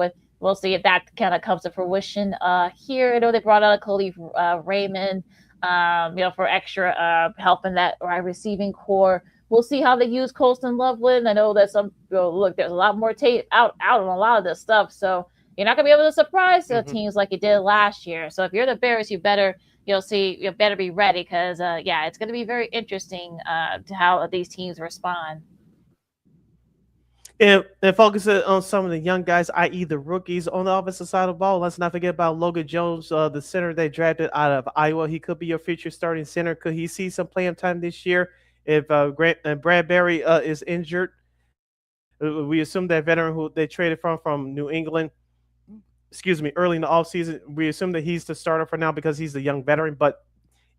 if that kind of comes to fruition. Here, I know they brought out a Khalif Raymond, for extra help in that receiving core. We'll see how they use Colston Loveland. I know that there's a lot more out on a lot of this stuff. So you're not gonna be able to surprise the teams like you did last year. So if you're the Bears, you better be ready because it's gonna be very interesting to how these teams respond. And focus on some of the young guys, i.e. the rookies on the offensive side of the ball. Let's not forget about Logan Jones, the center they drafted out of Iowa. He could be your future starting center. Could he see some playing time this year if Bradbury is injured? We assume that veteran who they traded from New England, early in the offseason, we assume that he's the starter for now because he's a young veteran. But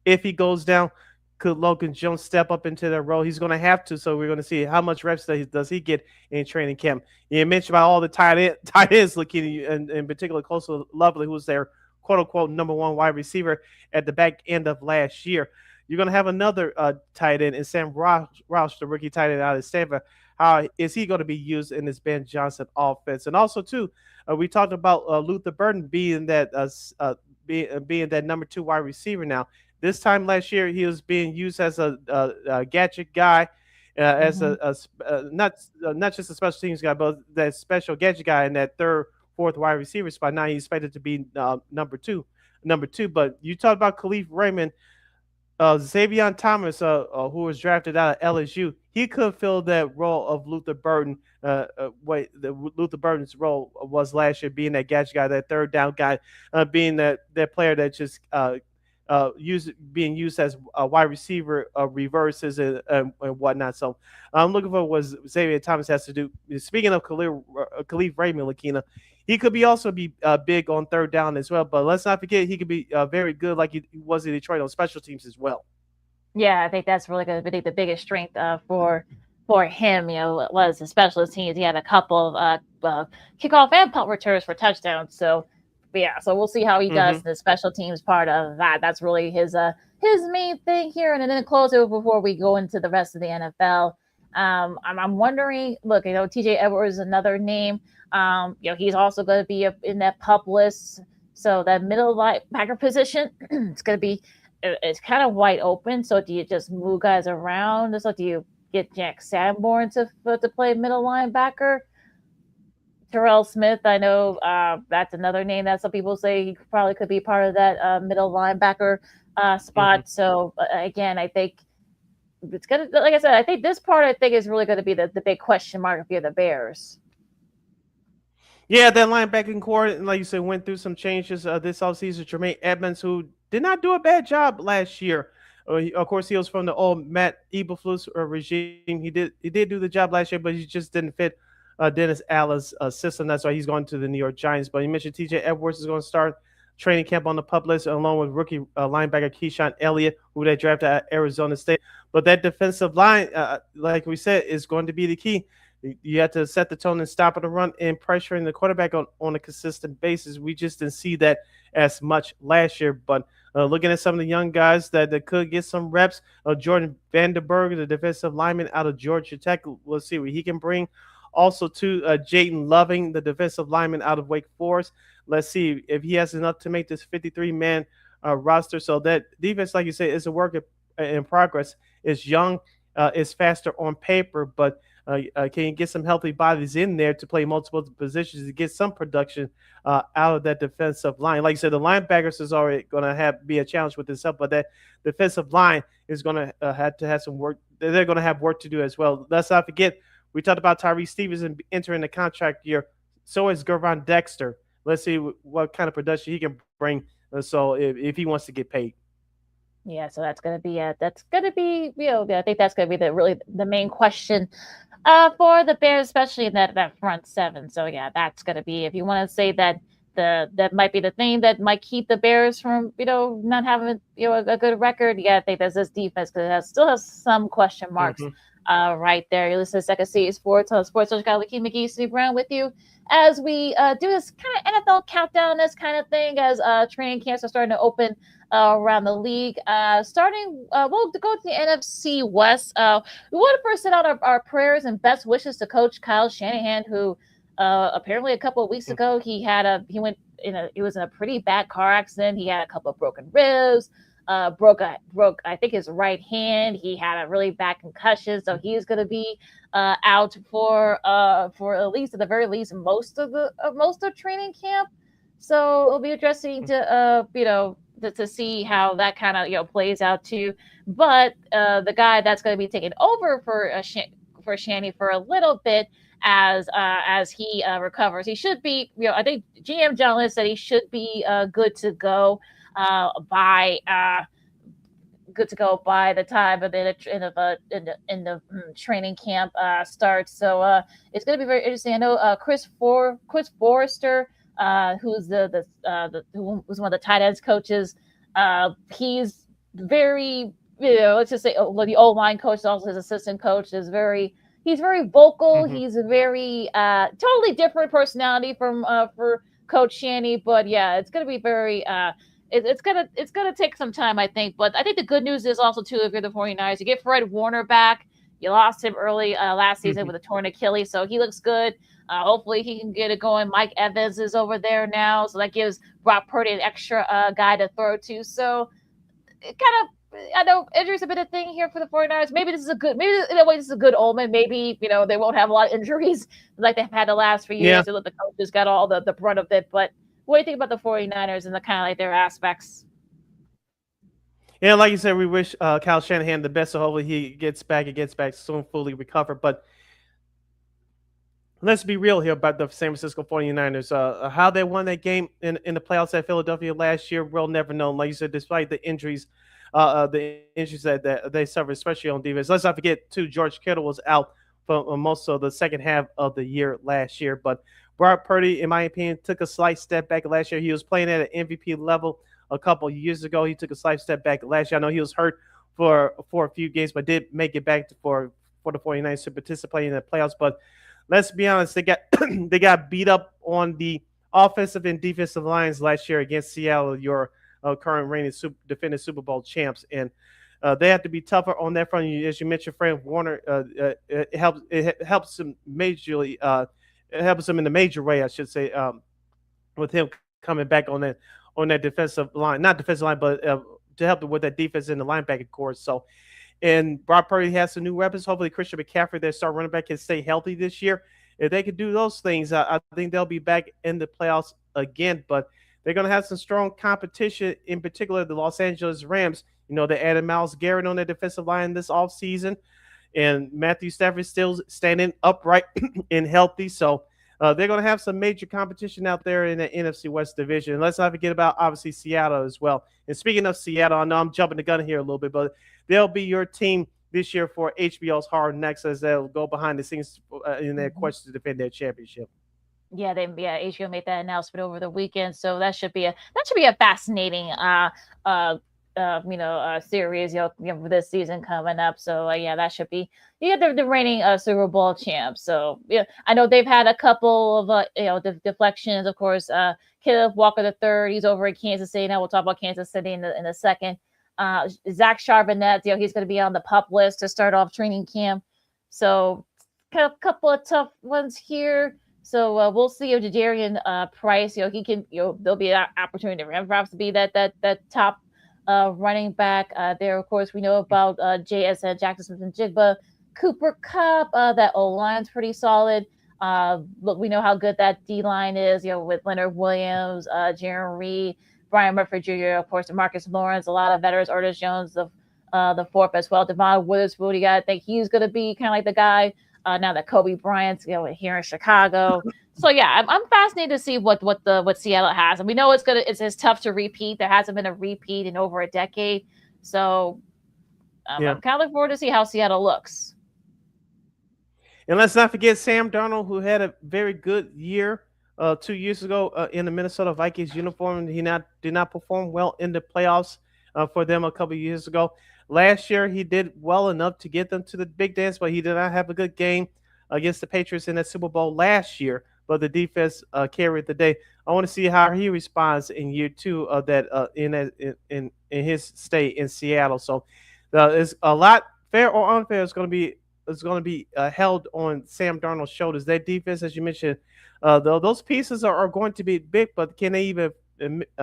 if he goes down, could Logan Jones step up into that role? He's going to have to. So we're going to see how much reps does he get in training camp. You mentioned about all the tight ends, LaKeena, and in particular, Coastal Lovely, who's their quote-unquote number one wide receiver at the back end of last year. You're going to have another tight end in Sam Roush, the rookie tight end out of Stanford. How is he going to be used in this Ben Johnson offense? And also, too, we talked about Luther Burden being that being that number two wide receiver now. This time last year, he was being used as a gadget guy, as not just a special teams guy, but that special gadget guy in that third, fourth wide receiver spot. Now he's expected to be number two. But you talked about Khalif Raymond, Xavier Thomas, who was drafted out of LSU. He could fill that role of Luther Burden. Luther Burden's role was last year, being that gadget guy, that third down guy, being that player that just being used as a wide receiver, reverses and whatnot. So I'm looking for what Xavier Thomas has to do. Speaking of Khalif Raymond, LaKeena, he could also be big on third down as well. But let's not forget he could be very good like he was in Detroit on special teams as well. Yeah, I think that's really going to be the biggest strength for him. Was the specialist teams. He had a couple of kickoff and punt returns for touchdowns. So we'll see how he does in the special teams part of that. That's really his main thing here. And then close it before we go into the rest of the NFL. I'm wondering. Look, TJ Edwards is another name. He's also going to be in that pup list. So that middle linebacker position, it's kind of wide open. So do you just move guys around? So do you get Jack Sanborn to play middle linebacker? Terrell Smith, I know that's another name that some people say he probably could be part of that middle linebacker spot. So again, I think it's gonna, like I said, I think this part is really going to be the big question mark if you're the Bears. Yeah, that linebacking core, like you said, went through some changes this offseason. Jermaine Edmonds, who did not do a bad job last year. Of course, he was from the old Matt Eberflus regime. He did do the job last year, but he just didn't fit Dennis Allen's system. That's why he's going to the New York Giants. But you mentioned TJ Edwards is going to start training camp on the pup list, along with rookie linebacker Keyshawn Elliott, who they drafted at Arizona State. But that defensive line, like we said, is going to be the key. You have to set the tone and stop at the run and pressuring the quarterback on a consistent basis. We just didn't see that as much last year. But looking at some of the young guys that could get some reps, Jordan Vandenberg, the defensive lineman out of Georgia Tech, we'll see what he can bring. Also, to Jaden Loving, the defensive lineman out of Wake Forest. Let's see if he has enough to make this 53-man roster. So that defense, like you say, is a work in progress. It's young, it's faster on paper, but can you get some healthy bodies in there to play multiple positions to get some production out of that defensive line? Like you said, the linebackers is already going to be a challenge with itself, but that defensive line is going to have to have some work. They're going to have work to do as well. Let's not forget, we talked about Tyree Stevenson entering the contract year. So is Gervon Dexter. Let's see what kind of production he can bring. So if he wants to get paid. Yeah, so that's going to be I think that's going to be the main question for the Bears, especially in that front seven. So yeah, that's going to be, if you want to say that that might be the thing that might keep the Bears from not having a good record. Yeah, I think there's this defense because it still has some question marks. Right there. You're listening to Second City Sports on Sports Social Guy, LaKeena McGee, Sidney Brown with you as we do this kind of NFL countdown, this kind of thing as training camps are starting to open around the league. We'll go to the NFC West. We want to first send out our prayers and best wishes to Coach Kyle Shanahan, who apparently a couple of weeks ago he was in a pretty bad car accident. He had a couple of broken ribs, broke I think his right hand. He had a really bad concussion, so he's going to be out for at least, at the very least, most of training camp. So it'll be interesting to see how that kind of plays out too. But the guy that's going to be taking over for Shanny for a little bit as he recovers, he should be. I think GM John Lynch said he should be good to go by the time of the training camp starts. So it's going to be very interesting. I know Chris Forrester, who was one of the tight ends coaches. He's very, let's just say, the O-line coach, also his assistant coach, he's very vocal. Mm-hmm. He's a very totally different personality from for Coach Shanny. But yeah, it's going to be very it's gonna take some time, I think. But I think the good news is also too, if you're the 49ers, you get Fred Warner back. You lost him early last season with a torn Achilles, so he looks good. Hopefully he can get it going. Mike Evans is over there now, so that gives Brock Purdy an extra guy to throw to. So it kind of, I know injuries have been a thing here for the 49ers. Maybe this is a good omen. Maybe, they won't have a lot of injuries like they've had the last few years. Yeah. The coaches got all the brunt of it. But what do you think about the 49ers and the kind of like their aspects? Yeah, like you said, we wish Kyle Shanahan the best. So hopefully he gets back soon, fully recovered. But let's be real here about the San Francisco 49ers. How they won that game in the playoffs at Philadelphia last year, we'll never know. Like you said, despite the injuries that they suffered, especially on defense. Let's not forget, too, George Kittle was out for most of the second half of the year last year. But Brock Purdy, in my opinion, took a slight step back last year. He was playing at an MVP level a couple years ago. He took a slight step back last year. I know he was hurt for a few games, but did make it back for the 49ers to participate in the playoffs. But let's be honest, they got beat up on the offensive and defensive lines last year against Seattle, your current reigning defending Super Bowl champs, and they have to be tougher on that front. As you mentioned, Fred Warner, it helps them majorly. It helps them in the major way, I should say, with him coming back on that defensive line, not defensive line, but to help them with that defense in the linebacking core. So, and Brock Purdy has some new weapons. Hopefully, Christian McCaffrey, their star running back, can stay healthy this year. If they can do those things, I think they'll be back in the playoffs again. But they're going to have some strong competition, in particular the Los Angeles Rams. They added Myles Garrett on their defensive line this offseason, and Matthew Stafford still standing upright and healthy. So they're going to have some major competition out there in the NFC West division. And let's not forget about, obviously, Seattle as well. And speaking of Seattle, I know I'm jumping the gun here a little bit, but they'll be your team this year for HBO's Hard Knocks, as they'll go behind the scenes in their quest to defend their championship. Yeah, HBO made that announcement over the weekend, so that should be a fascinating series for this season coming up. So that should be the reigning Super Bowl champs. So I know they've had a couple of deflections. Of course, Caleb Walker III, he's over in Kansas City now. We'll talk about Kansas City in a second. Zach Charbonnet, he's going to be on the PUP list to start off training camp. So kind of a couple of tough ones here. So we'll see if Jadarian Price, he can, there'll be an opportunity for him perhaps to be that top running back there. Of course, we know about JSN, Jackson Smith-Njigba, Cooper Kupp. That O-line's pretty solid. Look, we know how good that D-line is, with Leonard Williams, Jaron Reed, Brian Murphy Jr., of course, Marcus Lawrence, a lot of veterans, Ernest Jones, the fourth as well. Devon Witherspoon, I think he's going to be kind of like the guy now that Kobe Bryant's here in Chicago. So I'm fascinated to see what Seattle has, and we know it's tough to repeat. There hasn't been a repeat in over a decade, so I'm kind of looking forward to see how Seattle looks. And let's not forget Sam Darnold, who had a very good year 2 years ago in the Minnesota Vikings uniform. He did not perform well in the playoffs for them a couple of years ago. Last year, he did well enough to get them to the big dance, but he did not have a good game against the Patriots in that Super Bowl last year. But the defense carried the day. I want to see how he responds in year two of that in his stay in Seattle. So there's a lot, fair or unfair, it's going to be is going to be held on Sam Darnold's shoulders. That defense, as you mentioned, those pieces are going to be big, but can they even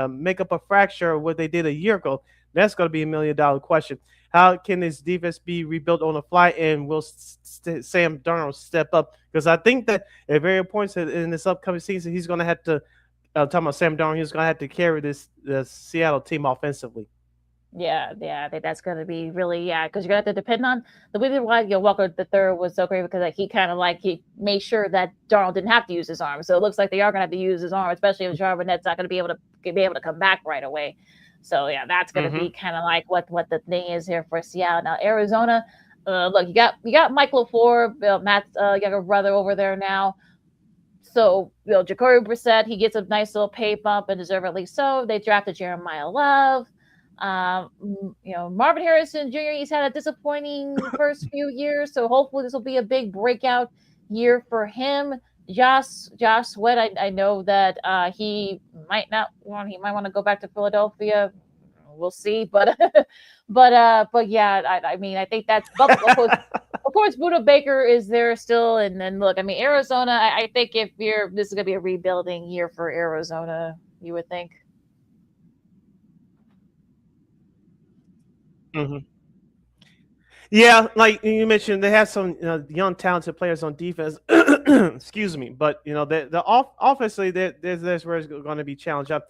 make up a fracture of what they did a year ago? That's going to be $1 million question. How can this defense be rebuilt on the fly, and will Sam Darnold step up? Because I think that at various points in this upcoming season, he's going to have to. Talking about Sam Darnold, he's going to have to carry the Seattle team offensively. Yeah, I think that's going to be really, because you're going to have to depend on the reason why Walker the third was so great because he kind of he made sure that Darnold didn't have to use his arm. So it looks like they are going to have to use his arm, especially if Jarvinette's not going to be able to come back right away. So yeah, that's going to be kind of what the thing is here for Seattle. Now Arizona, look, you got Mike LaFleur, Matt's younger brother over there now. So, Jacoby Brissett, he gets a nice little pay bump, and deservedly so. They drafted Jeremiah Love. Marvin Harrison Jr., he's had a disappointing first few years, so hopefully this will be a big breakout year for him. Josh Sweat, I know that he might want to go back to Philadelphia. We'll see, but yeah, I think that's of course Buda Baker is there still, and then look, Arizona. I think this is gonna be a rebuilding year for Arizona, you would think. Yeah, like you mentioned, they have some young, talented players on defense. Excuse me, but the offensively, there's where it's going to be challenged up.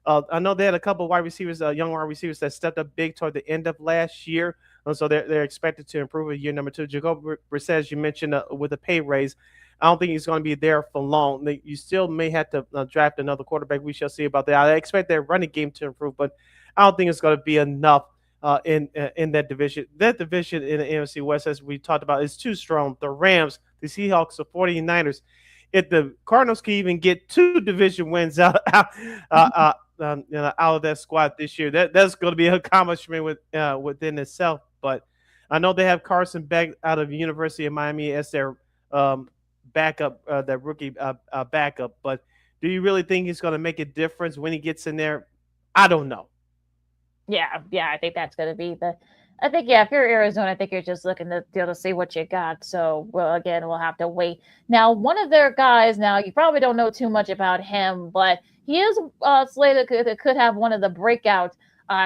I know they had a couple of wide receivers, young wide receivers that stepped up big toward the end of last year, so they're expected to improve in year number 2. Jacoby Brissett, as you mentioned, with a pay raise, I don't think he's going to be there for long. You still may have to draft another quarterback. We shall see about that. I expect their running game to improve, but I don't think it's going to be enough. In that division. That division in the NFC West, as we talked about, is too strong. The Rams, the Seahawks, the 49ers. If the Cardinals can even get 2 division wins out of that squad this year, that's going to be an accomplishment within itself. But I know they have Carson back out of the University of Miami as their backup, that rookie backup. But do you really think he's going to make a difference when he gets in there? I don't know. Yeah, I think that's going to be if you're Arizona, I think you're just looking to see what you got. So, again, we'll have to wait. Now, one of their guys, you probably don't know too much about him, but he is slated that could have one of the breakout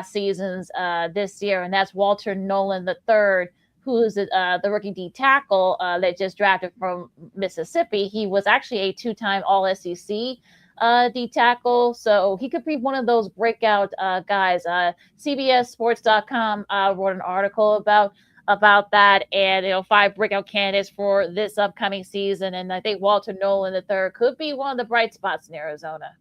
seasons this year, and that's Walter Nolan III, who's the rookie D tackle that just drafted from Mississippi. He was actually a 2-time All-SEC D tackle, so he could be one of those breakout guys. CBSSports.com wrote an article about that, and 5 breakout candidates for this upcoming season, and I think Walter Nolan III could be one of the bright spots in Arizona.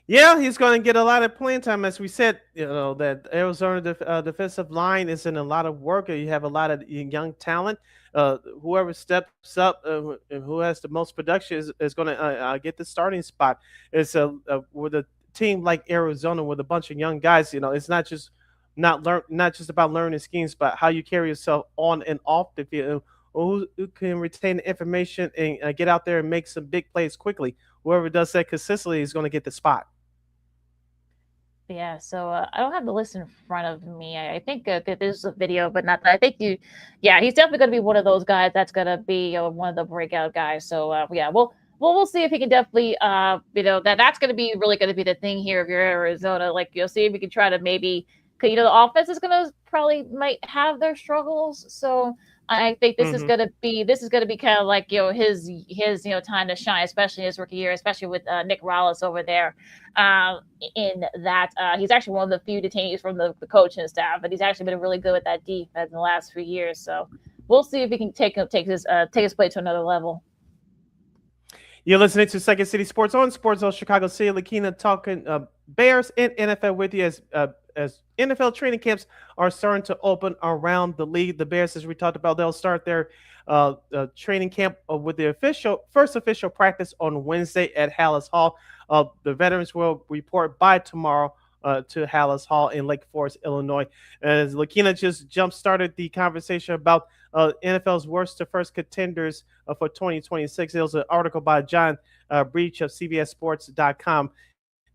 Yeah, he's going to get a lot of playing time. As we said, that Arizona defensive line is in a lot of work. You have a lot of young talent. Whoever steps up and who has the most production is going to get the starting spot. It's with a team like Arizona with a bunch of young guys. It's not just about learning schemes, but how you carry yourself on and off the field. Who can retain the information and get out there and make some big plays quickly. Whoever does that consistently is going to get the spot. Yeah, so I don't have the list in front of me. I think that there's a video, but not that. I think he's definitely going to be one of those guys that's going to be one of the breakout guys. So we'll see if he can definitely, that's going to be really going to be the thing here if you're Arizona. Like, you'll see if you can try to maybe, the offense is going to probably might have their struggles. So I think this is going to be kind of like his time to shine, especially his rookie year, especially with Nick Rallis over there. In that he's actually one of the few detainees from the coaching staff, but he's actually been really good with that defense in the last few years. So we'll see if he can take his play to another level. You're listening to Second City Sports on Sports Zone Chicago City. LaKeena talking Bears and NFL with you as NFL training camps are starting to open around the league. The Bears, as we talked about, they'll start their training camp with the first official practice on Wednesday at Hallis Hall. The veterans will report by tomorrow to Hallis Hall in Lake Forest, Illinois. As LaKeena just jump-started the conversation about NFL's worst to first contenders for 2026. There was an article by John Breach of CBSSports.com.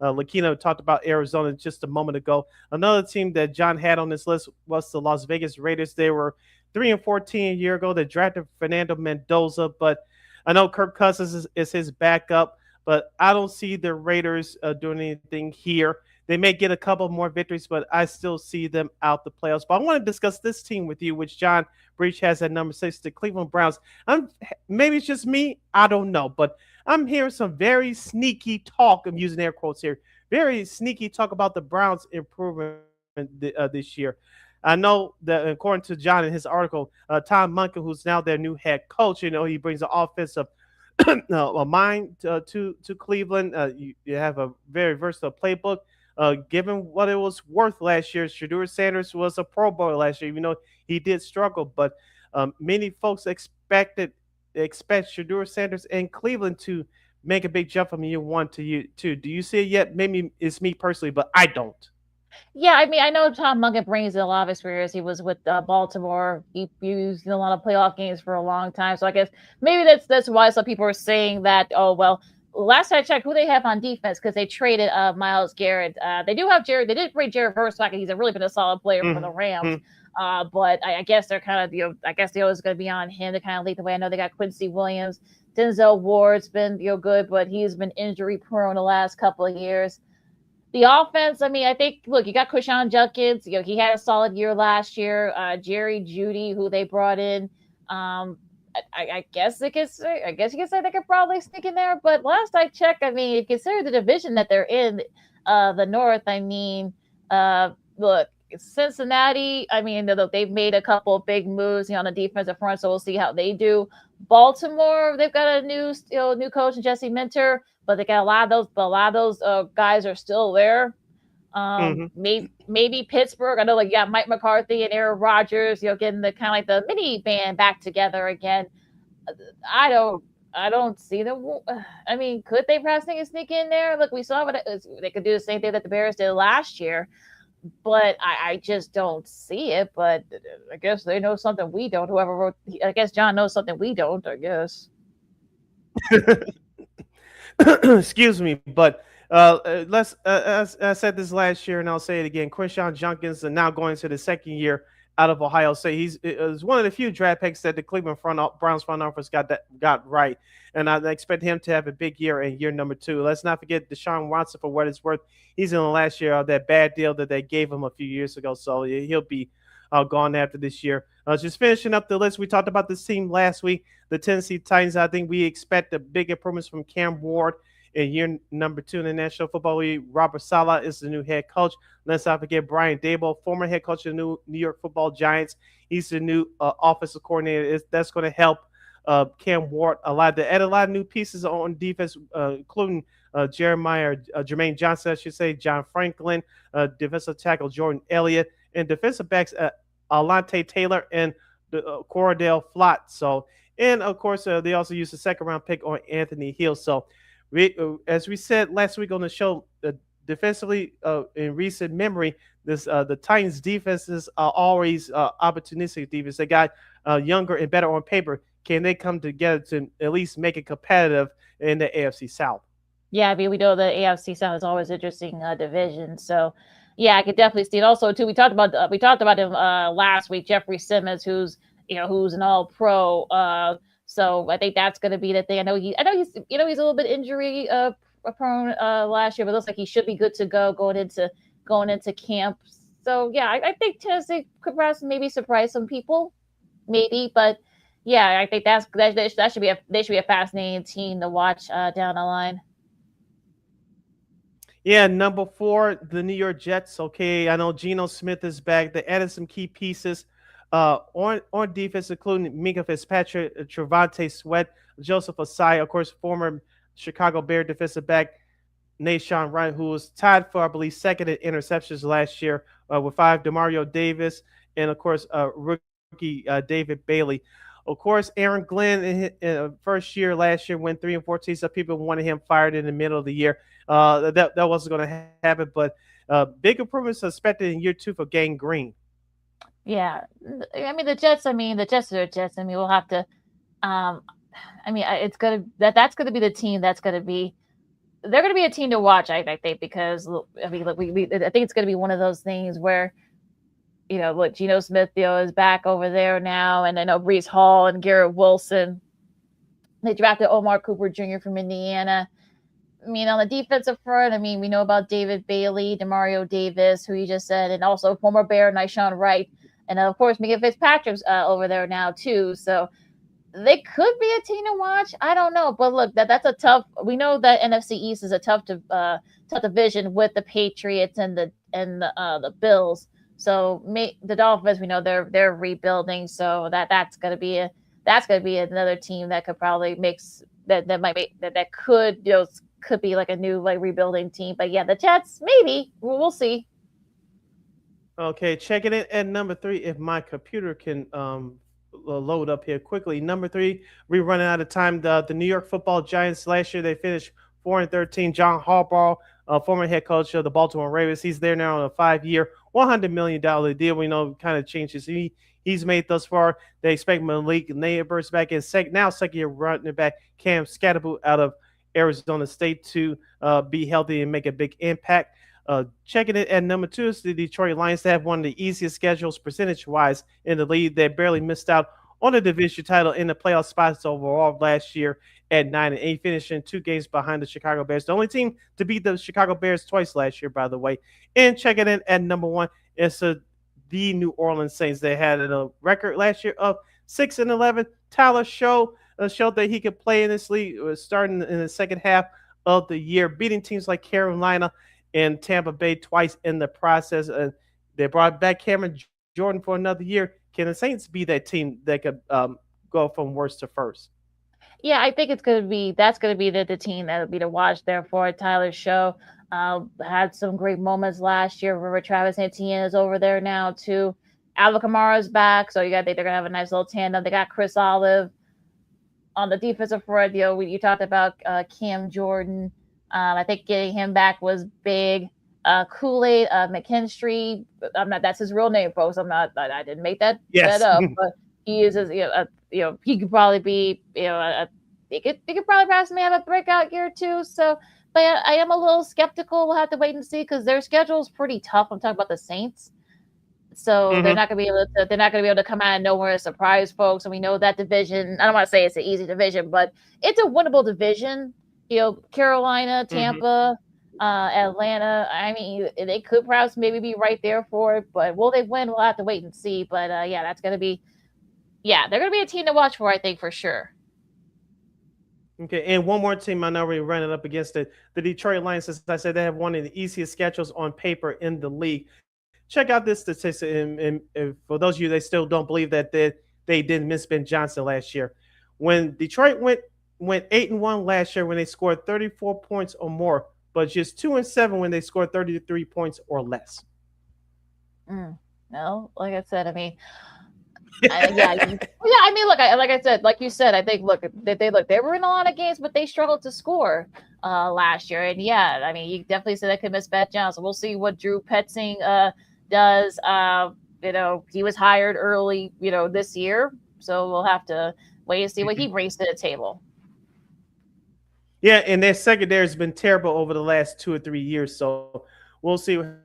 LaKeena talked about Arizona just a moment ago. Another team that John had on this list was the Las Vegas Raiders. They were 3-14 a year ago. They drafted Fernando Mendoza, but I know Kirk Cousins is his backup, but I don't see the Raiders doing anything here. They may get a couple more victories, but I still see them out the playoffs. But I want to discuss this team with you, which John Breach has at number 6, the Cleveland Browns. Maybe it's just me, I don't know, but I'm hearing some very sneaky talk. I'm using air quotes here. Very sneaky talk about the Browns improvement this year. I know that according to John in his article, Tom Munkin, who's now their new head coach, he brings an offensive a mind to Cleveland. You have a very versatile playbook. Given what it was worth last year, Shedeur Sanders was a Pro Bowler last year, even though he did struggle. But many folks expect Shedeur Sanders and Cleveland to make a big jump from year 1 to year 2. Do you see it yet? Maybe it's me personally, but I don't. Yeah, I mean, I know Tom Munkin brings a lot of experience. He was with Baltimore. He used a lot of playoff games for a long time. So I guess maybe that's why some people are saying that, oh, well, last I checked, who they have on defense, because they traded Myles Garrett. They do have Jared. They did bring Jared Verse back, and he's really been a solid player for the Rams. But I guess they're kind of, I guess they're always going to be on him to kind of lead the way. I know they got Quincy Williams. Denzel Ward's been, good, but he's been injury prone the last couple of years. The offense, I mean, I think, look, you got Krishan Junkins. He had a solid year last year. Jerry Jeudy, who they brought in. I guess you could say they could probably sneak in there. But last I checked, I mean, consider the division that they're in, the North. I mean, look, Cincinnati, I mean, they've made a couple of big moves on the defensive front, so we'll see how they do. Baltimore, they've got a new coach, Jesse Minter, but they got a lot of those guys are still there. Maybe Pittsburgh. I know, like, you got Mike McCarthy and Aaron Rodgers, getting the kind of like the mini band back together again. I don't see them. I mean, could they perhaps sneak in there? Look, we saw they could do the same thing that the Bears did last year, but I just don't see it. But I guess they know something we don't. Whoever wrote, I guess John knows something we don't, I guess. Excuse me, but as I said this last year, and I'll say it again. Krishan Junkins is now going to the second year out of Ohio State. He's one of the few draft picks that the Cleveland Browns front office got right, and I expect him to have a big year in year number 2. Let's not forget Deshaun Watson, for what it's worth. He's in the last year of that bad deal that they gave him a few years ago, so he'll be gone after this year. Just finishing up the list, we talked about this team last week, the Tennessee Titans. I think we expect a big improvements from Cam Ward in year number 2 in the National Football League. Robert Saleh is the new head coach. Let's not forget Brian Daboll, former head coach of the New York Football Giants. He's the new offensive coordinator. That's going to help Cam Ward a lot. They add a lot of new pieces on defense, including Jermaine Johnson, I should say, John Franklin, defensive tackle Jordan Elliott, and defensive backs Alante Taylor and Cordell Flott. So, and of course, they also used a second-round pick on Anthony Hill. So, as we said last week on the show, defensively, in recent memory, the Titans' defenses are always opportunistic defense. They got younger and better on paper. Can they come together to at least make it competitive in the AFC South? Yeah, I mean, we know the AFC South is always an interesting division. So, yeah, I could definitely see it. Also, too, we talked about him last week, Jeffrey Simmons, who's an All-Pro. So I think that's going to be the thing. I know he's a little bit injury prone last year, but it looks like he should be good to go going into camp. So yeah, I think Tennessee could perhaps maybe surprise some people, maybe. But yeah, I think that should be a fascinating team to watch down the line. Yeah, number 4, the New York Jets. Okay, I know Geno Smith is back. They added some key pieces on defense, including Minkah Fitzpatrick, Trevante Sweat, Joseph Osai, of course, former Chicago Bear defensive back Nashawn Wright, who was tied for, I believe, second in interceptions last year with 5, Demario Davis, and, of course, rookie David Bailey. Of course, Aaron Glenn in his first year last year went 3-14. Some people wanted him fired in the middle of the year. That wasn't going to happen, but big improvements expected in year 2 for Gang Green. Yeah, I mean the Jets are the Jets. I mean, we'll have to. That's gonna be the team that's gonna be. They're gonna be a team to watch. I think because I think it's gonna be one of those things where look, Geno Smith, is back over there now, and I know Breece Hall and Garrett Wilson. They drafted Omar Cooper Jr. from Indiana. I mean, on the defensive front, I mean, we know about David Bailey, Demario Davis, who you just said, and also former Bear Nyshawn Wright, and of course, Mika Fitzpatrick's over there now too. So they could be a team to watch. I don't know, but look, that's a tough. We know that NFC East is a tough division with the Patriots and the Bills. So the Dolphins, we know they're rebuilding, so that's gonna be another team that could probably that could be like a new rebuilding team. But yeah, the Jets, maybe we'll see. Okay, checking it at number 3. If my computer can load up here quickly. Number 3, we're running out of time. The New York Football Giants last year they finished 4-13. John Harbaugh, former head coach of the Baltimore Ravens, he's there now on a 5-year, $100 million deal. We know kind of changes he's made thus far. They expect Malik Neighbors back in second-year running back Cam Scatterboot out of Arizona State to be healthy and make a big impact. Checking it at number 2 is the Detroit Lions. They have one of the easiest schedules percentage-wise in the league. They barely missed out on the division title in the playoff spots overall last year at 9-8, finishing 2 games behind the Chicago Bears. The only team to beat the Chicago Bears twice last year, by the way. And checking in at number 1 is the New Orleans Saints. They had a record last year of 6-11. Tyler showed that he could play in this league, starting in the second half of the year, beating teams like Carolina and Tampa Bay twice in the process. They brought back Cameron Jordan for another year. Can the Saints be that team that could go from worst to first? Yeah, I think that's going to be the team that would be to watch there for Tyler Show. Had some great moments last year. Remember, Travis Etienne is over there now too. Alvin Kamara's back, so they're gonna have a nice little tandem. They got Chris Olive on the defensive front. You talked about Cam Jordan. I think getting him back was big. Kool-Aid McKinstry. That's his real name, folks. I didn't make that up, but he is he could probably be he could probably possibly have a breakout year too. So, but I am a little skeptical. We'll have to wait and see because their schedule is pretty tough. I'm talking about the Saints. So they're not gonna be able to come out of nowhere and surprise folks. And we know that division. I don't want to say it's an easy division, but it's a winnable division. Carolina, Tampa, Atlanta. I mean, they could perhaps maybe be right there for it, but will they win? We'll have to wait and see. But they're gonna be a team to watch for, I think, for sure. Okay, and one more team I know we're running up against the Detroit Lions. As I said, they have one of the easiest schedules on paper in the league. Check out this statistic, and for those of you that still don't believe that they didn't miss Ben Johnson last year. When Detroit went 8-1 last year when they scored 34 points or more, but just 2-7 when they scored 33 points or less. No, like I said, I mean, I mean, look, like you said, I think, they were in a lot of games, but they struggled to score last year. And I mean, you definitely said they could miss Ben Johnson. We'll see what Drew Petzing does. He was hired early, this year, so we'll have to wait and see what he brings to the table. Yeah, and their secondary has been terrible over the last 2 or 3 years, so we'll see what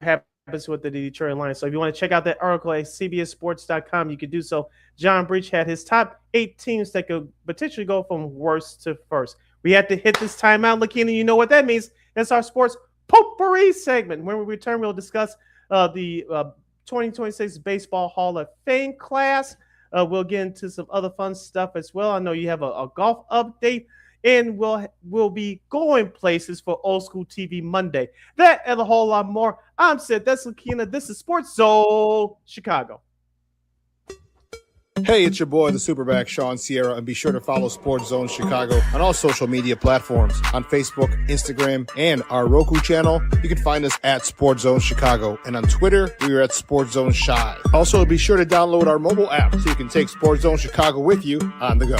happens with the Detroit Lions. So if you want to check out that article at cbssports.com, you can do so. John Breach had his top 8 teams that could potentially go from worst to first. We had to hit this timeout, LaKeena. You know what that means. That's our sports potpourri segment. When we return, we'll discuss the 2026 Baseball Hall of Fame class. We'll get into some other fun stuff as well. I know you have a golf update. And we'll be going places for Old School TV Monday. That and a whole lot more. I'm Sid. That's LaKeena. This is Sports Zone Chicago. Hey, it's your boy, the Superback, Sean Sierra, and be sure to follow Sports Zone Chicago on all social media platforms, on Facebook, Instagram, and our Roku channel. You can find us at Sports Zone Chicago, and on Twitter, we are at Sports Zone Shy. Also, be sure to download our mobile app so you can take Sports Zone Chicago with you on the go.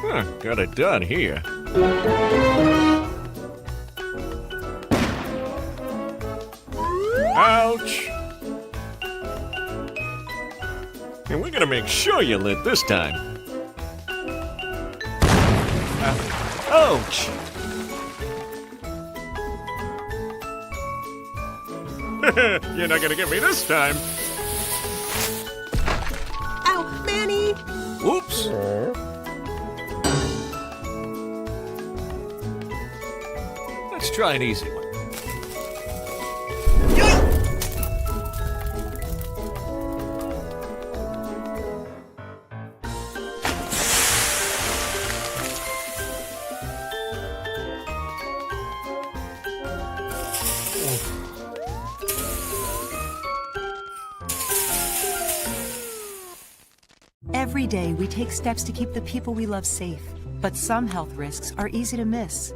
Got it done here. Ouch! And we're gonna make sure you lit this time. Ouch! You're not gonna get me this time. Ow, Manny! Whoops! Let's try an easy one. Every day, we take steps to keep the people we love safe, but some health risks are easy to miss.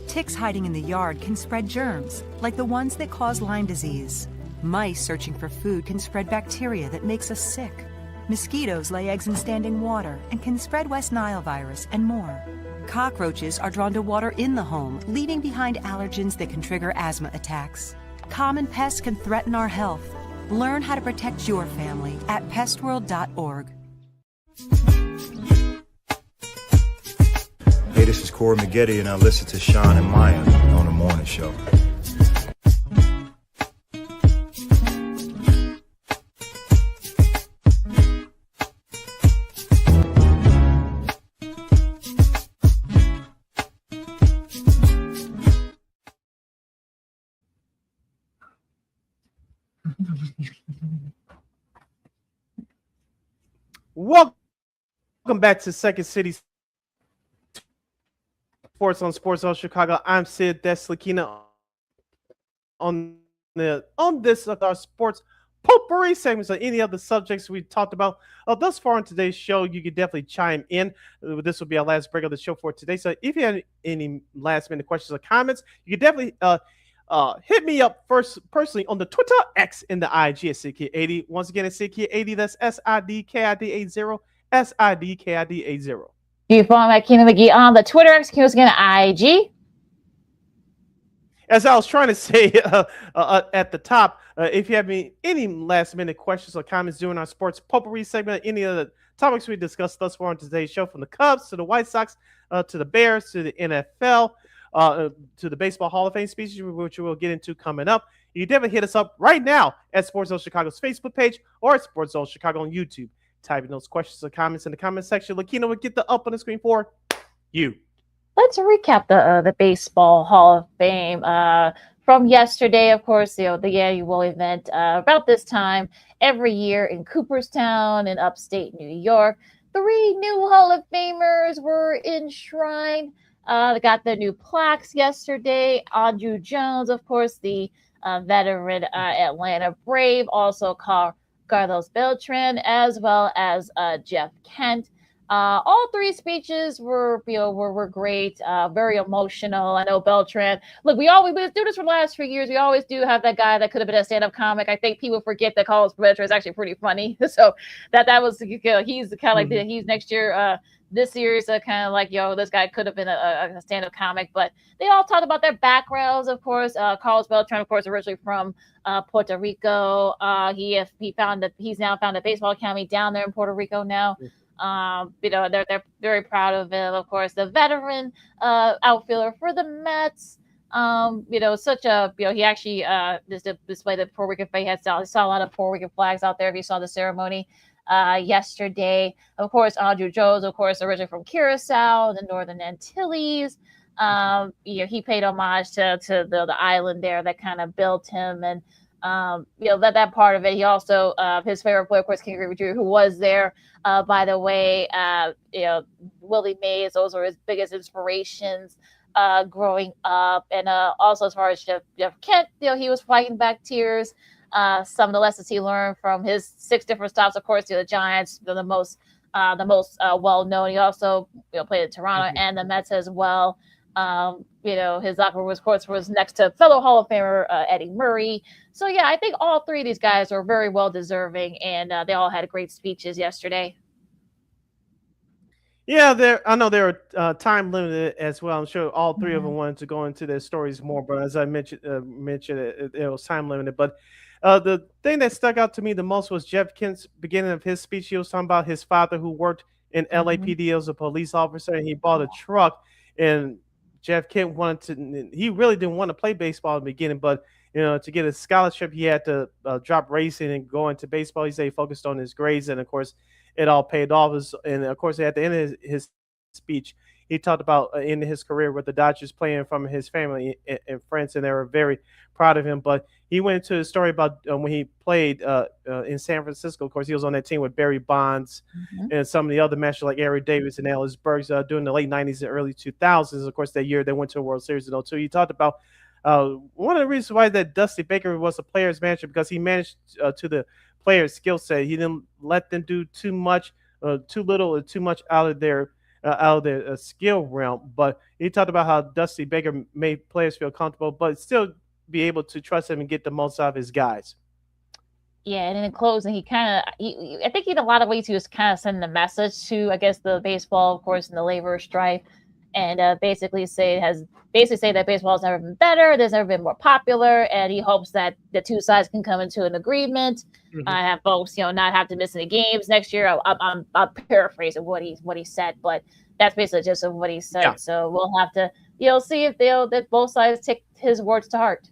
Ticks hiding in the yard can spread germs, like the ones that cause Lyme disease. Mice searching for food can spread bacteria that makes us sick. Mosquitoes lay eggs in standing water and can spread West Nile virus and more. Cockroaches are drawn to water in the home, leaving behind allergens that can trigger asthma attacks. Common pests can threaten our health. Learn how to protect your family at pestworld.org. Hey, this is Corey McGee, and I listen to Sean and Maya on the morning show. Welcome back to Second City Sports on Sports Zone Chicago. I'm Sid. That's LaKeena on this our sports potpourri segment. So any other subjects we talked about thus far on today's show, you can definitely chime in. This will be our last break of the show for today. So if you have any last minute questions or comments, you can definitely hit me up first personally on the Twitter, X, and the IG at SidKid80. Once again, it's SidKid80. That's SIDKID80. SIDKID80. You follow LaKeena McGee on the Twitter, X, again, IG. As I was trying to say at the top, if you have any last minute questions or comments during our sports potpourri segment, any of the topics we discussed thus far on today's show, from the Cubs to the White Sox to the Bears to the NFL to the Baseball Hall of Fame speeches, which we'll get into coming up, you definitely hit us up right now at Sports Zone Chicago's Facebook page or at Sports Zone Chicago on YouTube. Typing those questions or comments in the comment section. LaKeena will get the up on the screen for you. Let's recap the Baseball Hall of Fame from yesterday. Of course, the annual event about this time every year in Cooperstown in upstate New York. 3 new Hall of Famers were enshrined. They got their new plaques yesterday. Andrew Jones, of course, the veteran Atlanta Brave, also Carlos Beltran, as well as Jeff Kent. All 3 speeches were great, very emotional. I know Beltran. Look, we do this for the last few years. We always do have that guy that could have been a stand-up comic. I think people forget that Carlos Beltran is actually pretty funny. So that was he's kind of like he's next year. This year is kind of like, this guy could have been a stand-up comic, but they all talked about their backgrounds, of course. Carlos Beltran, of course, originally from Puerto Rico. He's now found a baseball academy down there in Puerto Rico now. They're very proud of him, of course. The veteran outfielder for the Mets. Such a he actually just displayed the Puerto Rican flag. Saw a lot of Puerto Rican flags out there if you saw the ceremony yesterday. Of course, Andrew Jones, of course, originally from Curacao, the Northern Antilles. He paid homage to the island there that kind of built him, and that part of it. He also his favorite player, of course, King Griffey Jr., who was there. By the way, Willie Mays, those were his biggest inspirations growing up, and also as far as Jeff Kent, he was fighting back tears. Some of the lessons he learned from his 6 different stops, of course, the Giants, the most well known. He also played in Toronto and the Mets as well. His locker room, of course, was next to fellow Hall of Famer Eddie Murray. So yeah, I think all 3 of these guys are very well deserving, and they all had great speeches yesterday. Yeah, I know they're time limited as well. I'm sure all three of them Mhm. wanted to go into their stories more, but as I mentioned it was time limited. But the thing that stuck out to me the most was Jeff Kent's beginning of his speech. He was talking about his father who worked in Mhm. LAPD as a police officer, and he bought a truck. And Jeff Kent wanted to. He really didn't want to play baseball in the beginning, but to get a scholarship, he had to drop racing and go into baseball. He said he focused on his grades, and of course it all paid off. And of course, at the end of his speech, he talked about in his career with the Dodgers playing from his family and friends, and they were very proud of him. But he went into a story about when he played in San Francisco. Of course, he was on that team with Barry Bonds Mhm. and some of the other matches like Eric Davis and Ellis Burks during the late 90s and early 2000s. Of course, that year they went to a World Series in '02. He talked about one of the reasons why that Dusty Baker was a player's manager because he managed to the players' skill set. He didn't let them do too much, too little, or too much out of their skill realm. But he talked about how Dusty Baker made players feel comfortable, but still be able to trust him and get the most out of his guys. Yeah, and in closing, I think in a lot of ways he was kind of sending a message to, I guess, the baseball, of course, and the labor strife, and basically say that baseball has never been better, there's never been more popular, and he hopes that the two sides can come into an agreement. Mhm. I have folks, not have to miss any games next year. I'm paraphrasing what he said, but that's basically just what he Yeah. said. So we'll have to, see if that both sides take his words to heart.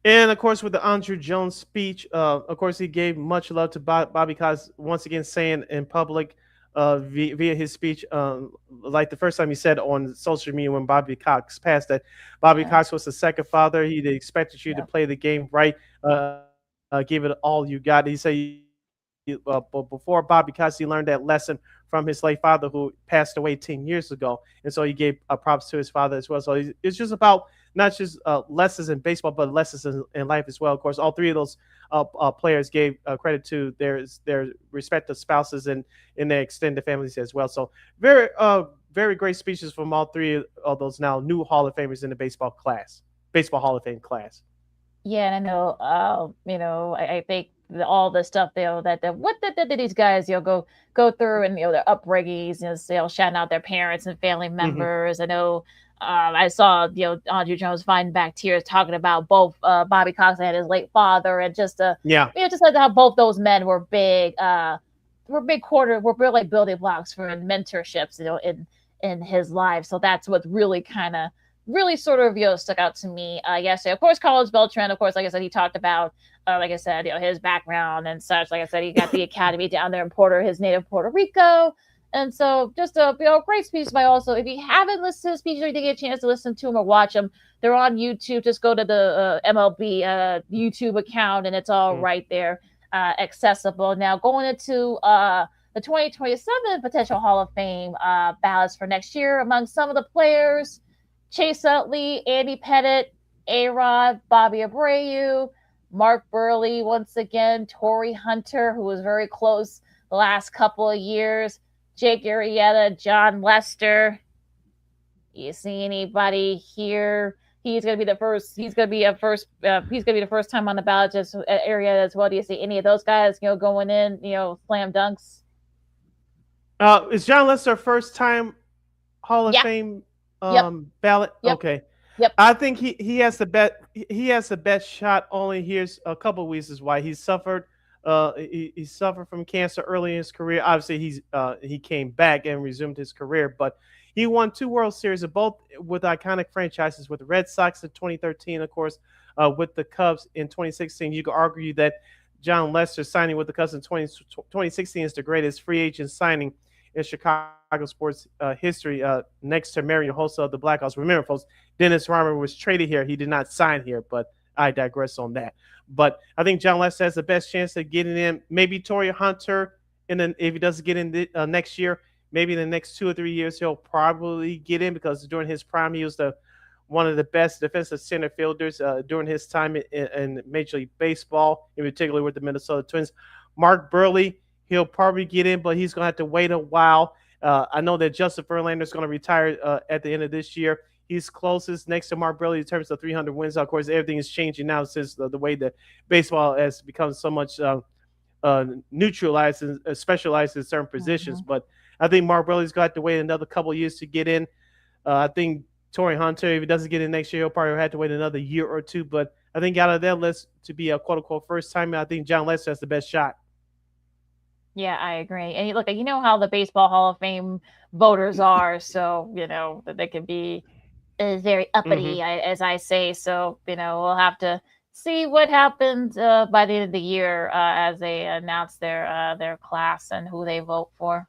And of course, with the Andrew Jones speech, of course, he gave much love to Bobby Cox once again, saying in public via his speech, like the first time he said on social media when Bobby Cox passed, that Bobby Yeah, Cox was the second father. He expected you to yeah. play the game right, give it all you got. He said but before Bobby Cox, he learned that lesson from his late father who passed away 10 years ago. And so he gave props to his father as well. So it's just about not just lessons in baseball, but lessons in life as well. Of course, all three of those players gave credit to their respective spouses and in their extended families as well. So very great speeches from all three of those now new Hall of Famers in the baseball Hall of Fame class. Yeah, and I know, I think all the stuff that these guys go through, and their upbringings, shouting out their parents and family Hmm. members. I know, I saw Andrew Jones fighting back tears talking about both Bobby Cox and his late father, and just Yeah. just like how both those men were big like building blocks for mentorships, in his life. So that's what really sort of stuck out to me yesterday. Of course, Carlos Beltran. Of course, like I said, he talked about like I said, his background and such. Like I said, he got the academy down there in his native Puerto Rico. And so, just a great speech by also. If you haven't listened to the speech or you didn't get a chance to listen to them or watch them, they're on YouTube. Just go to the MLB YouTube account, and it's all Mm. right there, accessible. Now, going into the 2027 potential Hall of Fame ballots for next year, among some of the players: Chase Utley, Andy Pettit, A-Rod, Bobby Abreu, Mark Burley, once again, Torrey Hunter, who was very close the last couple of years, Jake Arrieta, John Lester. You see anybody here? He's going to be the first. He's going to be the first time on the ballot. Just Arrieta as well. Do you see any of those guys, going in, slam dunks? Is John Lester first time Hall of Yeah. Fame Yep. ballot? Yep. Okay. Yep. I think he has the best shot. Only here's a couple of reasons why he suffered. He suffered from cancer early in his career. Obviously, he came back and resumed his career, but he won two World Series, both with iconic franchises, with the Red Sox in 2013, of course, with the Cubs in 2016. You could argue that John Lester signing with the Cubs in 2016 is the greatest free agent signing in Chicago sports history, next to Marion Hossa of the Blackhawks. Remember, folks, Dennis Reimer was traded here. He did not sign here, but I digress on that. But I think John Lester has the best chance of getting in. Maybe Torrey Hunter, and then if he doesn't get in next year, maybe in the next 2 or 3 years he'll probably get in because during his prime he was one of the best defensive center fielders during his time in Major League Baseball, in particular with the Minnesota Twins. Mark Burley, he'll probably get in, but he's going to have to wait a while. I know that Justin Verlander is going to retire at the end of this year. He's closest next to Mark Burley in terms of 300 wins. Of course, everything is changing now since the way that baseball has become so much neutralized and specialized in certain positions. But I think Mark Burley's got to wait another couple of years to get in. I think Torrey Hunter, if he doesn't get in next year, he'll probably have to wait another year or two. But I think out of that list to be a quote-unquote first time, I think John Lester has the best shot. Yeah, I agree. And look, you know how the Baseball Hall of Fame voters are, so that they can be very uppity, as I say. So we'll have to see what happens by the end of the year as they announce their class and who they vote for.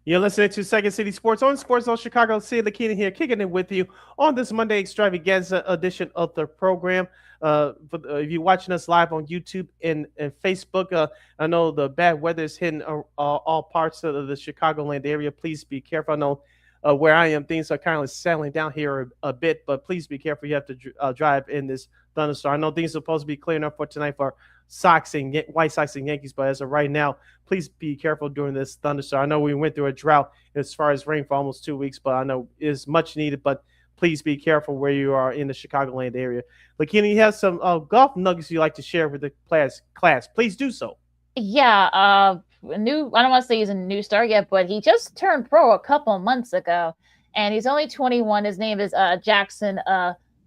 You're listening to Second City Sports on Sports Zone Chicago. LaKeena here, kicking it with you on this Monday extravaganza edition of the program. If you're watching us live on YouTube and Facebook, I know the bad weather is hitting all parts of the Chicagoland area. Please be careful. I know where I am, things are kind of settling down here a bit, but please be careful. You have to drive in this thunderstorm. I know things are supposed to be clearing up for tonight for White Sox and Yankees, but as of right now, please be careful during this thunderstorm. I know we went through a drought as far as rain for almost 2 weeks, but I know it is much needed, but please be careful where you are in the Chicagoland area. LaKeena, you have some golf nuggets you'd like to share with the class. Please do so. Yeah, I don't want to say he's a new star yet, but he just turned pro a couple months ago, and he's only 21. His name is Jackson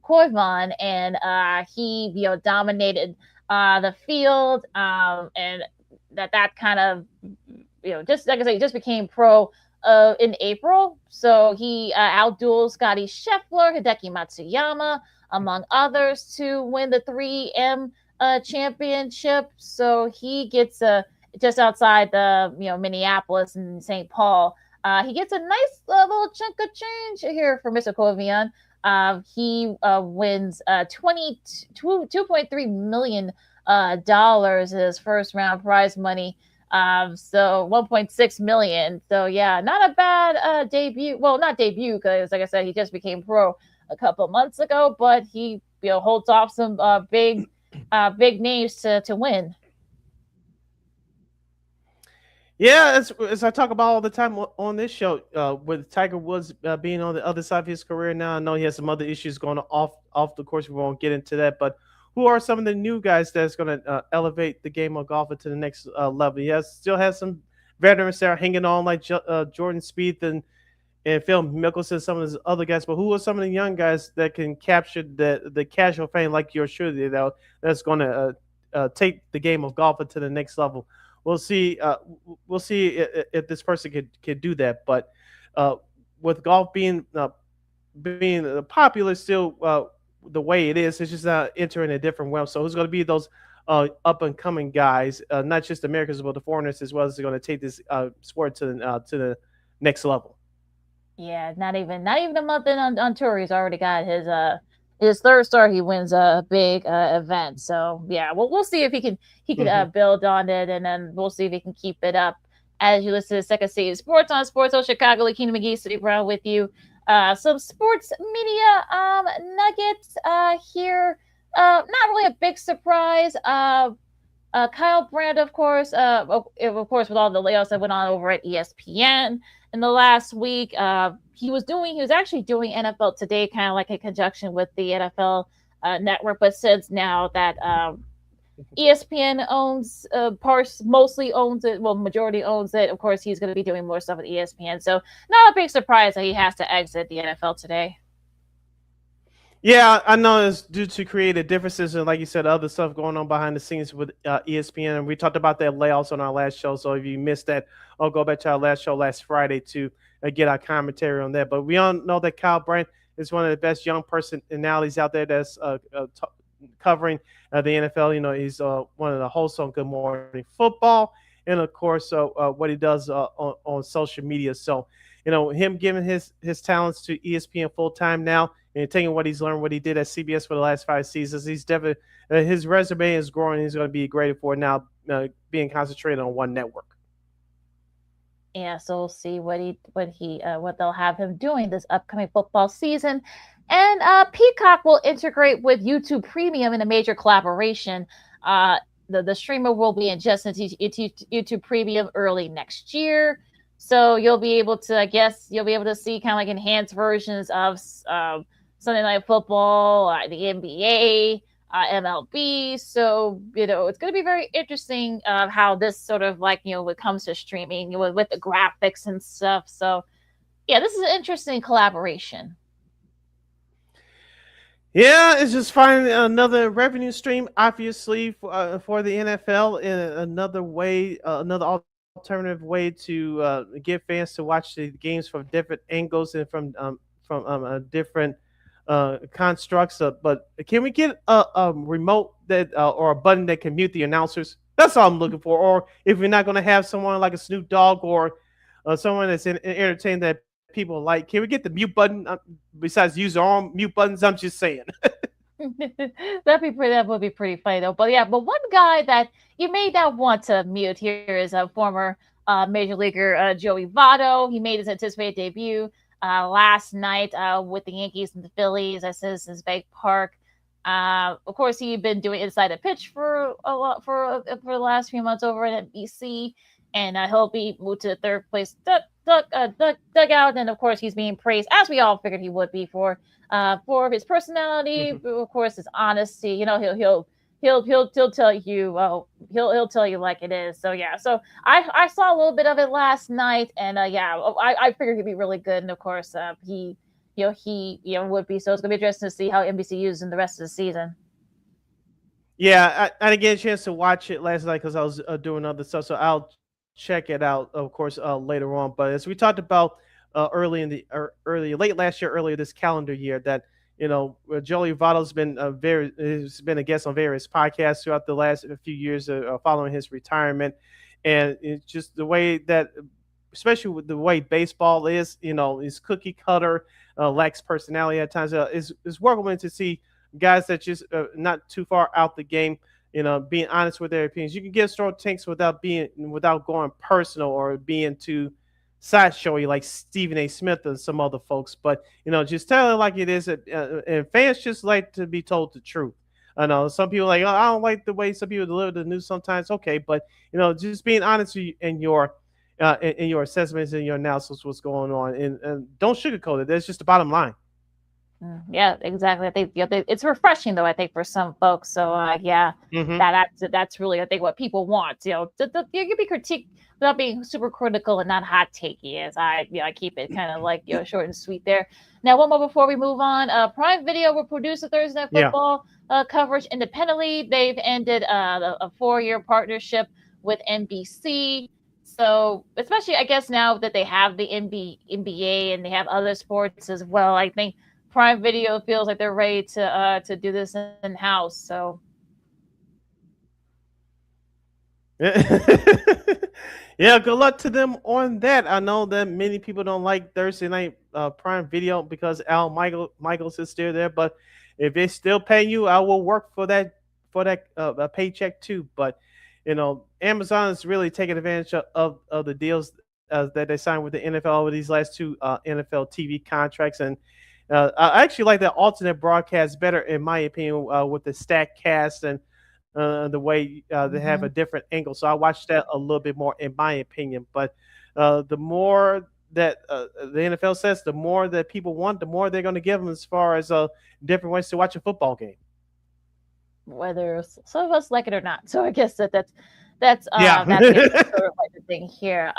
Koivon, and he dominated the field, and that kind of just like I said, he just became pro in April. So he outdueled Scotty Scheffler, Hideki Matsuyama, among others, to win the 3M championship. So he gets just outside the Minneapolis and St. Paul. He gets a nice little chunk of change here for Mr. Kovian. He wins $2.3 million his first round prize money. So 1.6 million. So yeah, not a bad debut. Well, not debut, because like I said, he just became pro a couple months ago, but he holds off some big names to win. Yeah, as I talk about all the time on this show, with Tiger Woods being on the other side of his career now, I know he has some other issues going off the course. We won't get into that, but who are some of the new guys that's going to elevate the game of golf to the next level? He still has some veterans that are hanging on, like Jordan Spieth and Phil Mickelson, some of those other guys. But who are some of the young guys that can capture the casual fame like you're sure that's going to take the game of golf to the next level? We'll see. We'll see if this person could do that. But with golf being popular still the way it is, it's just entering a different realm. So who's going to be those up and coming guys, not just Americans, but the foreigners as well, as they're going to take this sport to the next level? Yeah, not even a month in on tour, he's already got his third star. He wins a big event. So yeah, we'll see if he can build on it, and then we'll see if he can keep it up. As you listen to Second City Sports on Sports Zone Chicago, LaKeena McGee, City Brown with you. Some sports media nuggets here. Not really a big surprise. Kyle Brandt, of course, with all the layoffs that went on over at ESPN in the last week, he was actually doing NFL Today, kind of like in conjunction with the NFL network. But since now that ESPN mostly owns it, majority owns it, of course, he's going to be doing more stuff with ESPN. So not a big surprise that he has to exit the NFL Today. Yeah, I know it's due to creative differences and, like you said, other stuff going on behind the scenes with ESPN. And we talked about that layoffs on our last show. So if you missed that, I'll go back to our last show last Friday to get our commentary on that. But we all know that Kyle Brandt is one of the best young personalities out there that's covering the NFL. He's one of the hosts on Good Morning Football, and of course what he does on social media. So him giving his talents to ESPN full time now, and taking what he's learned, what he did at CBS for the last 5 seasons, he's definitely his resume is growing. He's going to be graded for now, being concentrated on one network. Yeah, so we'll see what they'll have him doing this upcoming football season. And Peacock will integrate with YouTube Premium in a major collaboration. The streamer will be ingested into YouTube Premium early next year. So you'll be able to see kind of like enhanced versions of Sunday Night Football, the NBA, MLB. So, it's going to be very interesting how this sort of like, when it comes to streaming with the graphics and stuff. So, yeah, this is an interesting collaboration. Yeah, it's just finding another revenue stream, obviously, for the NFL, in another way, another alternative way to get fans to watch the games from different angles and from different constructs. But can we get a remote that or a button that can mute the announcers? That's all I'm looking for. Or if we're not going to have someone like a Snoop Dogg or someone that's entertaining that people like, can we get the mute button besides use our own mute buttons? I'm just saying. That would be pretty funny though. But yeah, but one guy that you may not want to mute here is a former major leaguer Joey Votto. He made his anticipated debut last night with the Yankees and the Phillies at Citizens Bank Park. Of course, he'd been doing inside the pitch for the last few months over at NBC, and he'll be moved to the third place dugout. And of course, he's being praised, as we all figured he would be, for his personality, of course, his honesty. He'll tell you, he'll tell you like it is. So yeah, so I saw a little bit of it last night, and I figured he'd be really good. And of course, he would be. So it's gonna be interesting to see how NBC uses him the rest of the season. Yeah, I didn't get a chance to watch it last night because I was doing other stuff. So I'll check it out, of course, later on. But as we talked about late last year, earlier this calendar year, that Joey Votto's been has been a guest on various podcasts throughout the last few years following his retirement, and it's just the way that, especially with the way baseball is, is cookie cutter, lacks personality at times. Is welcoming to see guys that just not too far out the game, being honest with their opinions. You can get strong takes without going personal or being too sideshowy like Stephen A. Smith and some other folks. But just tell it like it is, and fans just like to be told the truth. I know some people are like, oh, I don't like the way some people deliver the news sometimes. Okay, but just being honest in your assessments and your analysis, what's going on, and don't sugarcoat it. That's just the bottom line. Yeah, exactly. I think it's refreshing though. I think for some folks. So that's really, I think, what people want. You can be critiqued without being super critical and not hot takey. As I keep it kind of like short and sweet there. Now, one more before we move on. Prime Video will produce the Thursday Night Football coverage independently. They've ended a 4-year partnership with NBC. So, especially I guess now that they have the NBA and they have other sports as well, I think Prime Video feels like they're ready to do this in house. So, yeah, good luck to them on that. I know that many people don't like Thursday Night Prime Video because Al Michaels is still there. But if they still pay you, I will work for that paycheck too. But Amazon is really taking advantage of the deals that they signed with the NFL with these last 2 NFL TV contracts. And I actually like that alternate broadcast better, in my opinion, with the stack cast and the way they have a different angle. So I watched that a little bit more, in my opinion. But the more that the NFL says, the more that people want, the more they're going to give them as far as different ways to watch a football game. Whether some of us like it or not. So I guess that's sort of like the thing here.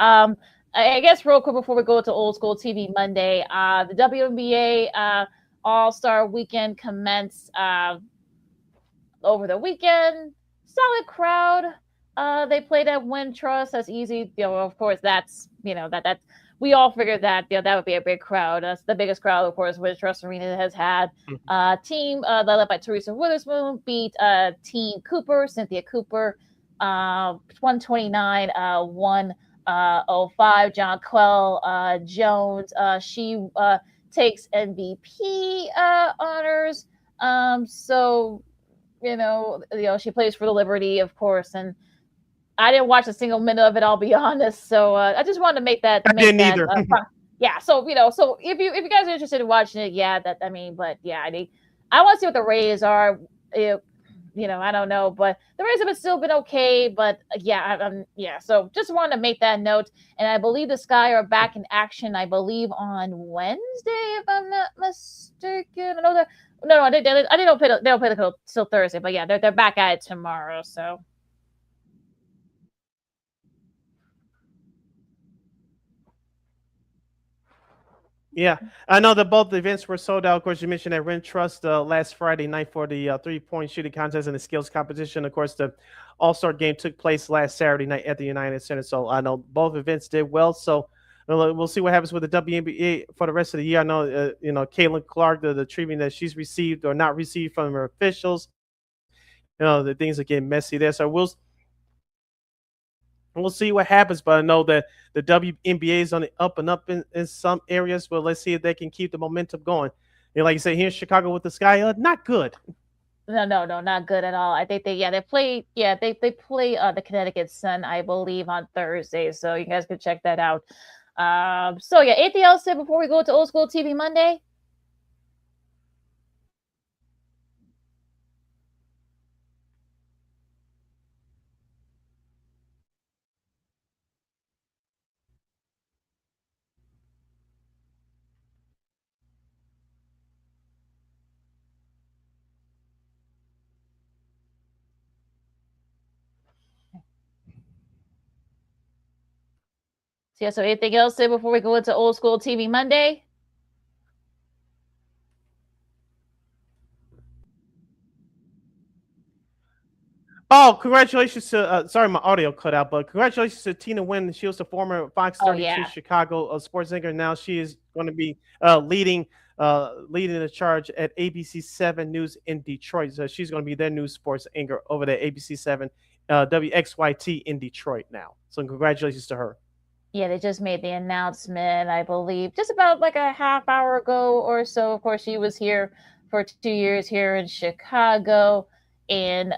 I guess real quick before we go to Old School TV Monday, the WNBA All Star Weekend commenced over the weekend. Solid crowd. They played at Wintrust. That's easy. Of course, that's that we all figured that that would be a big crowd. That's the biggest crowd, of course, Wintrust Arena has had. Team led by Teresa Witherspoon beat Team Cooper, Cynthia Cooper, 129 105. John Quell Jones, she takes MVP honors. So she plays for the Liberty, of course, and I didn't watch a single minute of it, I'll be honest. So I just wanted to make that. I didn't either. Yeah. So so if you guys are interested in watching it, I want to see what the ratings are. I don't know, but the ratings have still been okay. But So just wanted to make that note. And I believe the Sky are back in action. I believe on Wednesday, if I'm not mistaken. I know No, they don't play. They don't play till Thursday, but yeah, they're back at it tomorrow. So. Yeah, I know that both events were sold out. Of course, you mentioned that Rent Trust last Friday night for the 3-point shooting contest and the skills competition. Of course, the All Star game took place last Saturday night at the United Center. So I know both events did well. So we'll see what happens with the WNBA for the rest of the year. I know, Caitlin Clark, the treatment that she's received or not received from her officials, the things are getting messy there. So we'll see what happens, but I know that the WNBA is on the up and up in some areas. But let's see if they can keep the momentum going. And like you said, here in Chicago with the Sky, not good. No, not good at all. I think they play the Connecticut Sun, I believe, on Thursday. So you guys can check that out. So yeah, anything else to say before we go to Old School TV Monday? So yeah, so anything else to say before we go into Old School TV Monday? Oh, congratulations to sorry, my audio cut out, but congratulations to Tina Wynn. She was the former Fox Oh 32 yeah. Chicago sports anchor. Now she is going to be leading the charge at ABC 7 News in Detroit. So she's going to be their news sports anchor over there, ABC 7 WXYT in Detroit now. So congratulations to her. Yeah, they just made the announcement, I believe, just about like a half hour ago or so. Of course, she was here for 2 years here in Chicago, and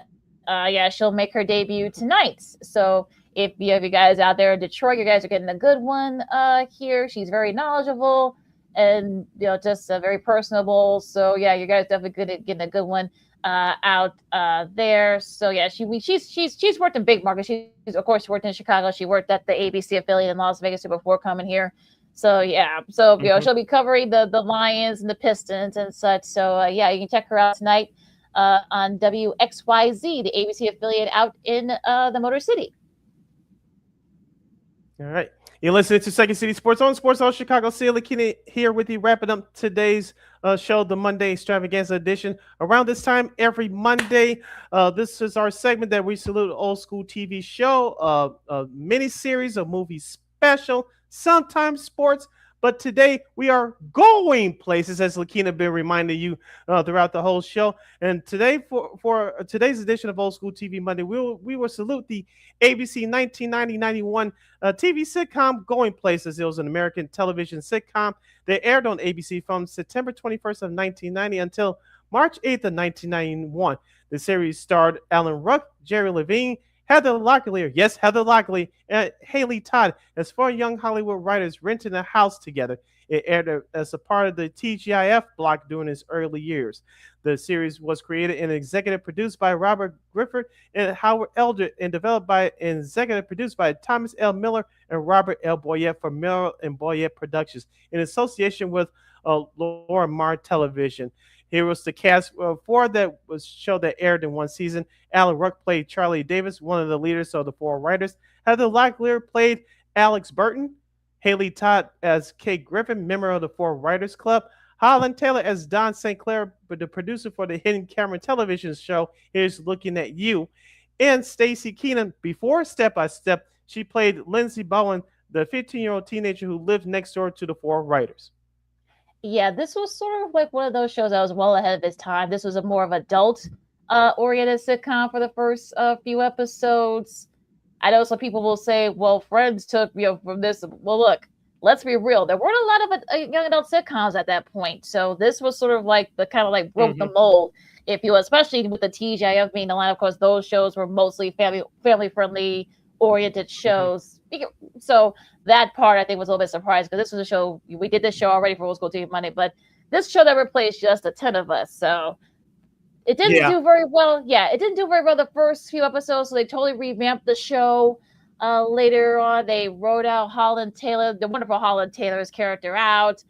yeah, she'll make her debut tonight. So if you have you guys out there in Detroit, you guys are getting a good one here. She's very knowledgeable and just very personable. So yeah, you guys definitely good at getting a good one out there. So yeah, she's worked in big markets. She's of course worked in Chicago. She worked at the ABC affiliate in Las Vegas before coming here. So yeah, so she'll be covering the Lions and the Pistons and such. So yeah, you can check her out tonight on WXYZ, the ABC affiliate out in the Motor City. All right. You're listening to Second City Sports on Sports All Chicago. LaKeena here with you, wrapping up today's show, the Monday Extravaganza edition. Around this time every Monday, this is our segment that we salute old school TV show, a mini series, a movie special, sometimes sports. But today we are going places, as LaKeena been reminding you throughout the whole show. And today, for today's edition of Old School TV Monday, we will salute the ABC 1990-91 TV sitcom Going Places. It was an American television sitcom that aired on ABC from September 21st of 1990 until March 8th of 1991. The series starred Alan Ruck, Jerry Levine, Heather Locklear, and Haley Todd as four young Hollywood writers renting a house together. It aired as a part of the TGIF block during its early years. The series was created and executive produced by Robert Griffith and Howard Elder and developed by and executive produced by Thomas L. Miller and Robert L. Boyette for Miller and Boyette Productions in association with Laura Mar Television. Here was the cast for that was show that aired in one season. Alan Ruck played Charlie Davis, one of the leaders of the four writers. Heather Locklear played Alex Burton. Haley Todd as Kate Griffin, member of the Four Writers Club. Holland Taylor as Don St. Clair, but the producer for the Hidden Camera television show Here's Looking at You. And Stacy Keenan, before Step by Step, she played Lindsay Bowen, the 15-year-old teenager who lived next door to the four writers. Yeah, this was sort of like one of those shows that was well ahead of its time. This was a more of adult oriented sitcom for the first few episodes. I know some people will say, well, Friends took from this. Well, look, let's be real. There weren't a lot of young adult sitcoms at that point. So this was sort of like the kind of like broke the mold, if you will, especially with the TGIF being the line. Of course, those shows were mostly family friendly oriented shows. So that part I think was a little bit surprised because this was a show we did this show already for Old School TV Monday, but this show that replaced just the 10 of us. So it didn't do very well. Yeah, it didn't do very well the first few episodes. So they totally revamped the show. Later on, they wrote out Holland Taylor, the wonderful Holland Taylor's character out.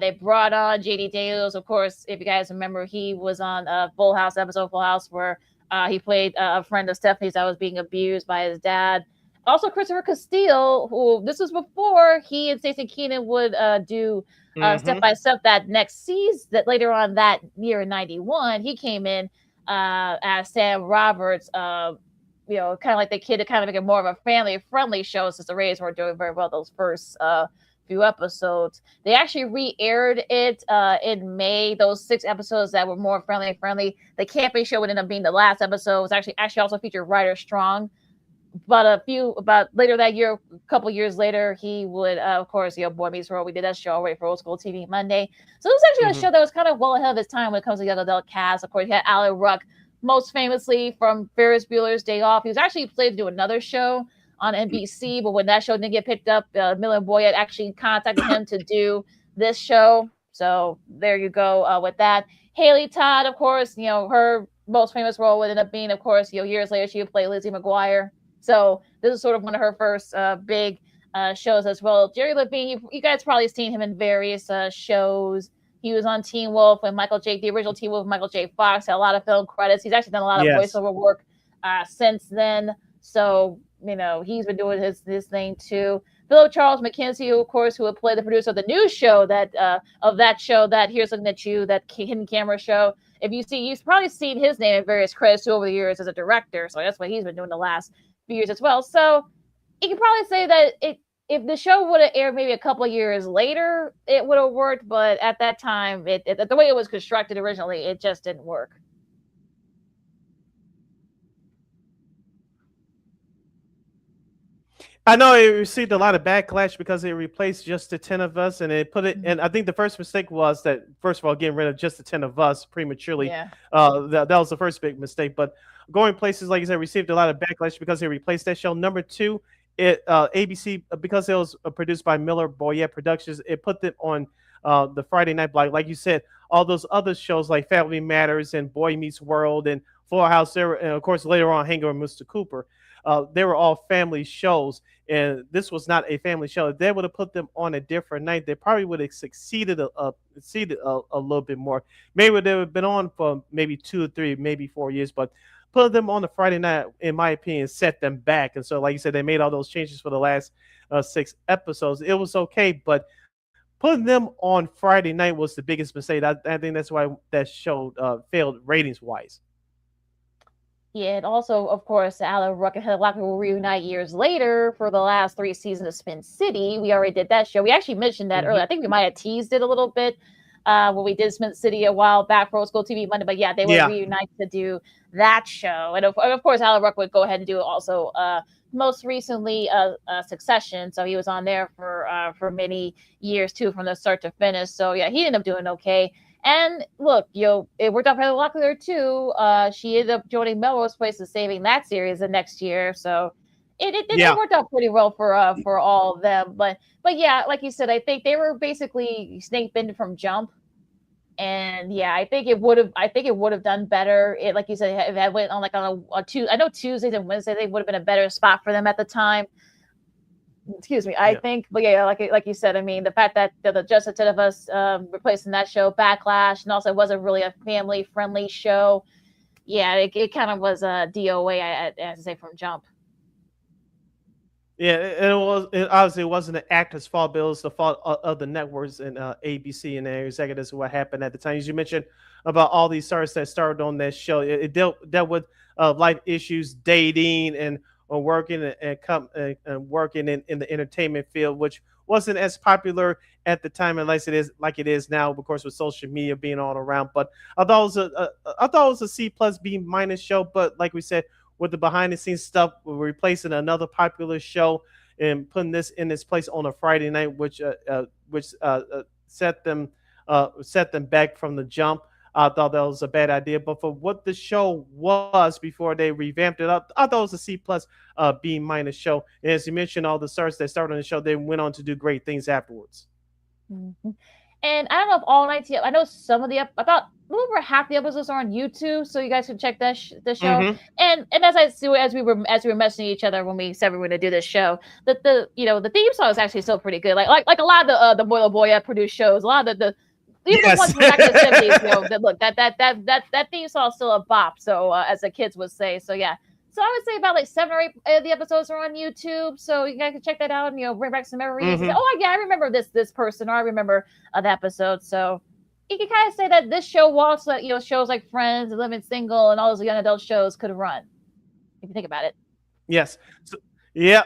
They brought on JD Daniels. Of course, if you guys remember, he was on a Full House episode, Full House, where he played a friend of Stephanie's that was being abused by his dad. Also, Christopher Castile, who this was before he and Stacey Keenan would do Step by Step that next season, that later on that year in '91, he came in as Sam Roberts, kind of like the kid to kind of make it more of a family-friendly show, since the Rays weren't doing very well those first few episodes. They actually re-aired it in May. Those 6 episodes that were more friendly. The camping show would end up being the last episode. It was actually also featured Ryder Strong. But about later that year, a couple years later, he would, of course, Boy Meets World. We did that show already for Old School TV Monday. So it was actually a show that was kind of well ahead of its time when it comes to the young adult cast. Of course, you had Alan Ruck, most famously from Ferris Bueller's Day Off. He was actually slated to do another show on NBC, but when that show didn't get picked up, Miller Boyett actually contacted him to do this show. So there you go with that. Haley Todd, of course, her most famous role would end up being, of course, years later, she would play Lizzie McGuire. So this is sort of one of her first big shows as well. Jerry Levine, you guys probably seen him in various shows. He was on Teen Wolf and the original Teen Wolf with Michael J. Fox, had a lot of film credits. He's actually done a lot of voiceover work since then. So, he's been doing his thing too. Philip Charles McKenzie, of course, who would play the producer of the new show that Here's Looking at You, that hidden camera show. You've probably seen his name in various credits too over the years as a director. So that's what he's been doing the last few years as well. So you can probably say that if the show would have aired maybe a couple of years later, it would have worked. But at that time, the way it was constructed originally, it just didn't work. I know it received a lot of backlash because it replaced Just the 10 of Us, and it put it. And I think the first mistake was that, first of all, getting rid of Just the 10 of Us prematurely. Yeah. That was the first big mistake. But going places, like I said, received a lot of backlash because they replaced that show. Number 2, ABC, because it was produced by Miller Boyett Productions, it put them on the Friday night block. Like you said, all those other shows like Family Matters and Boy Meets World and Full House, and of course later on Hangover with Mr. Cooper. They were all family shows, and this was not a family show. If they would have put them on a different night, they probably would have succeeded a little bit more. Maybe they would have been on for maybe 2 or 3, maybe 4 years, but put them on the Friday night, in my opinion, set them back. And so, like you said, they made all those changes for the last 6 episodes. It was okay, but putting them on Friday night was the biggest mistake. I think that's why that show failed ratings-wise. Yeah, and also, of course, Alan Ruck and Heather Locklear will reunite years later for the last 3 seasons of Spin City. We already did that show. We actually mentioned that earlier. I think we might have teased it a little bit when we did Spin City a while back for Old School TV Monday. But yeah, they would reunite to do that show. And of course, Alan Ruck would go ahead and do also most recently Succession. So he was on there for many years too, from the start to finish. So yeah, he ended up doing okay. And look, it worked out for Heather Locklear too. She ended up joining Melrose Place and saving that series the next year. So it worked out pretty well for all of them. But yeah, like you said, I think they were basically snake bitten from jump. And yeah, I think it would have done better. Like you said, if I went on a Tuesday, I know Tuesdays and Wednesdays they would have been a better spot for them at the time. Excuse me, I think, but yeah, like you said, I mean, the fact that the Just the 10 of Us replacing that show, backlash, and also it wasn't really a family-friendly show. Yeah, it kind of was a DOA, I have to say, from jump. Yeah, it obviously it wasn't the actor's fault, but it was the fault of the networks and ABC and their executives. What happened at the time, as you mentioned about all these stars that started on that show, it dealt with life issues, dating, and working and working in the entertainment field, which wasn't as popular at the time, unless it is now, of course, with social media being all around. But I thought it was a C+ B- show. But like we said, with the behind the scenes stuff, we're replacing another popular show and putting this in its place on a Friday night, which set them back from the jump. I thought that was a bad idea, but for what the show was before they revamped it up, I thought it was a C+ B- show. And as you mentioned, all the stars that started on the show, they went on to do great things afterwards. Mm-hmm. And I don't know if all nights yet. I know some of about little over half the episodes are on YouTube, so you guys can check the show. Mhm. And as we were messaging each other when we said we were going to do this show, that the theme song is actually still pretty good. Like a lot of the Boyle Boy produced shows, a lot of the even the ones from back in the 70s, that theme song is still a bop. So as the kids would say, so yeah. So I would say about like 7 or 8 of the episodes are on YouTube, so you guys can check that out and bring back some memories. Mhm. Oh yeah, I remember this person, or I remember the episode. So you can kind of say that this show walks that shows like Friends and Living Single and all those young adult shows could run, if you think about it. Yes.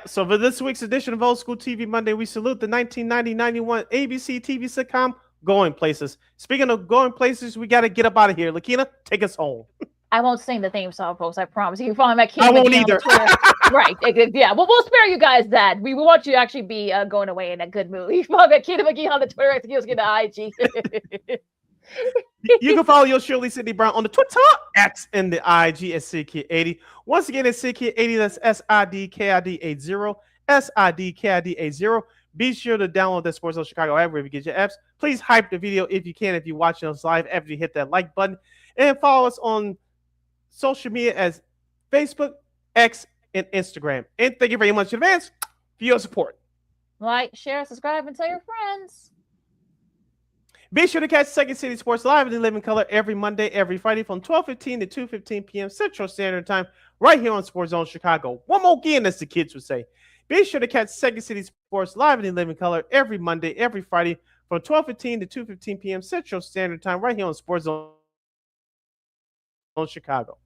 So for this week's edition of Old School TV Monday, we salute the 1990-91 ABC TV sitcom Going Places. Speaking of going places, we got to get up out of here. LaKeena, take us home. I won't sing the theme song, folks. I promise. You can follow me at I won't either. Right. Yeah. Well, we'll spare you guys that. We want you to actually be going away in a good mood. You can follow me at Keena McGee on the Twitter. Get the IG. You can follow your Shirley Sidney Brown on the Twitter, X, and the IG at SidKid80. Once again, it's SidKid80. That's SIDKID80. SIDKID80. Be sure to download that Sports Zone Chicago app wherever you get your apps. Please hype the video if you can, if you're watching us live, after you hit that like button. And follow us on social media as Facebook, X, and Instagram. And thank you very much in advance for your support. Like, share, subscribe, and tell your friends. Be sure to catch Second City Sports live in the living color every Monday, every Friday from 12:15 to 2:15 p.m. Central Standard Time, right here on Sports Zone Chicago. One more again, as the kids would say. Be sure to catch Second City Sports live in the living color every Monday, every Friday from 12:15 to 2:15 p.m. Central Standard Time, right here on Sports Zone Chicago.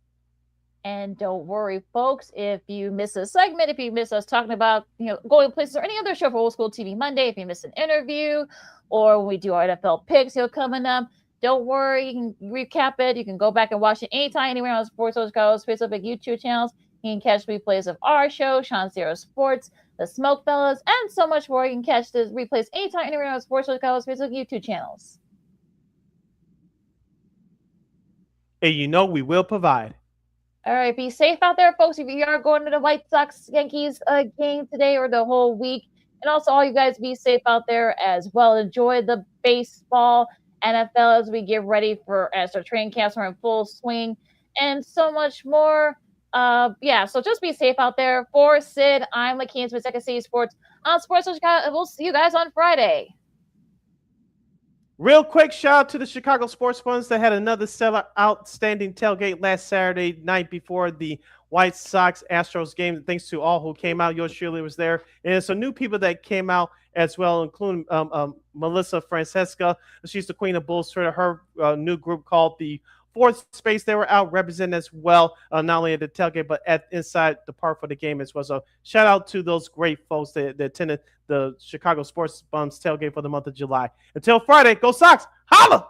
And don't worry, folks, if you miss a segment, if you miss us talking about going places or any other show for Old School TV Monday, if you miss an interview or when we do our NFL picks coming up, don't worry, you can recap it. You can go back and watch it anytime, anywhere on Sports Zone Chicago's Facebook and YouTube channels. You can catch replays of our show, Sean Sierra Sports, the Smoke Fellas, and so much more. You can catch the replays anytime, anywhere on Sports Zone Chicago's Facebook and YouTube channels. And we will provide. All right, be safe out there, folks. If you are going to the White Sox Yankees game today or the whole week, and also all you guys be safe out there as well. Enjoy the baseball, NFL as we get ready as our training camps are in full swing, and so much more. So just be safe out there. For Sid, I'm LaKeena with Second City Sports on Sports Chicago, and we'll see you guys on Friday. Real quick shout out to the Chicago Sports Funds that had another stellar outstanding tailgate last Saturday night before the White Sox Astros game. Thanks to all who came out. Yours surely was there. And some new people that came out as well, including Melissa Francesca. She's the queen of Bulls Twitter. Her new group called the Fourth Space, they were out representing as well, not only at the tailgate, but inside the park for the game as well. So shout out to those great folks that attended the Chicago Sports Bums tailgate for the month of July. Until Friday, go Sox! Holla!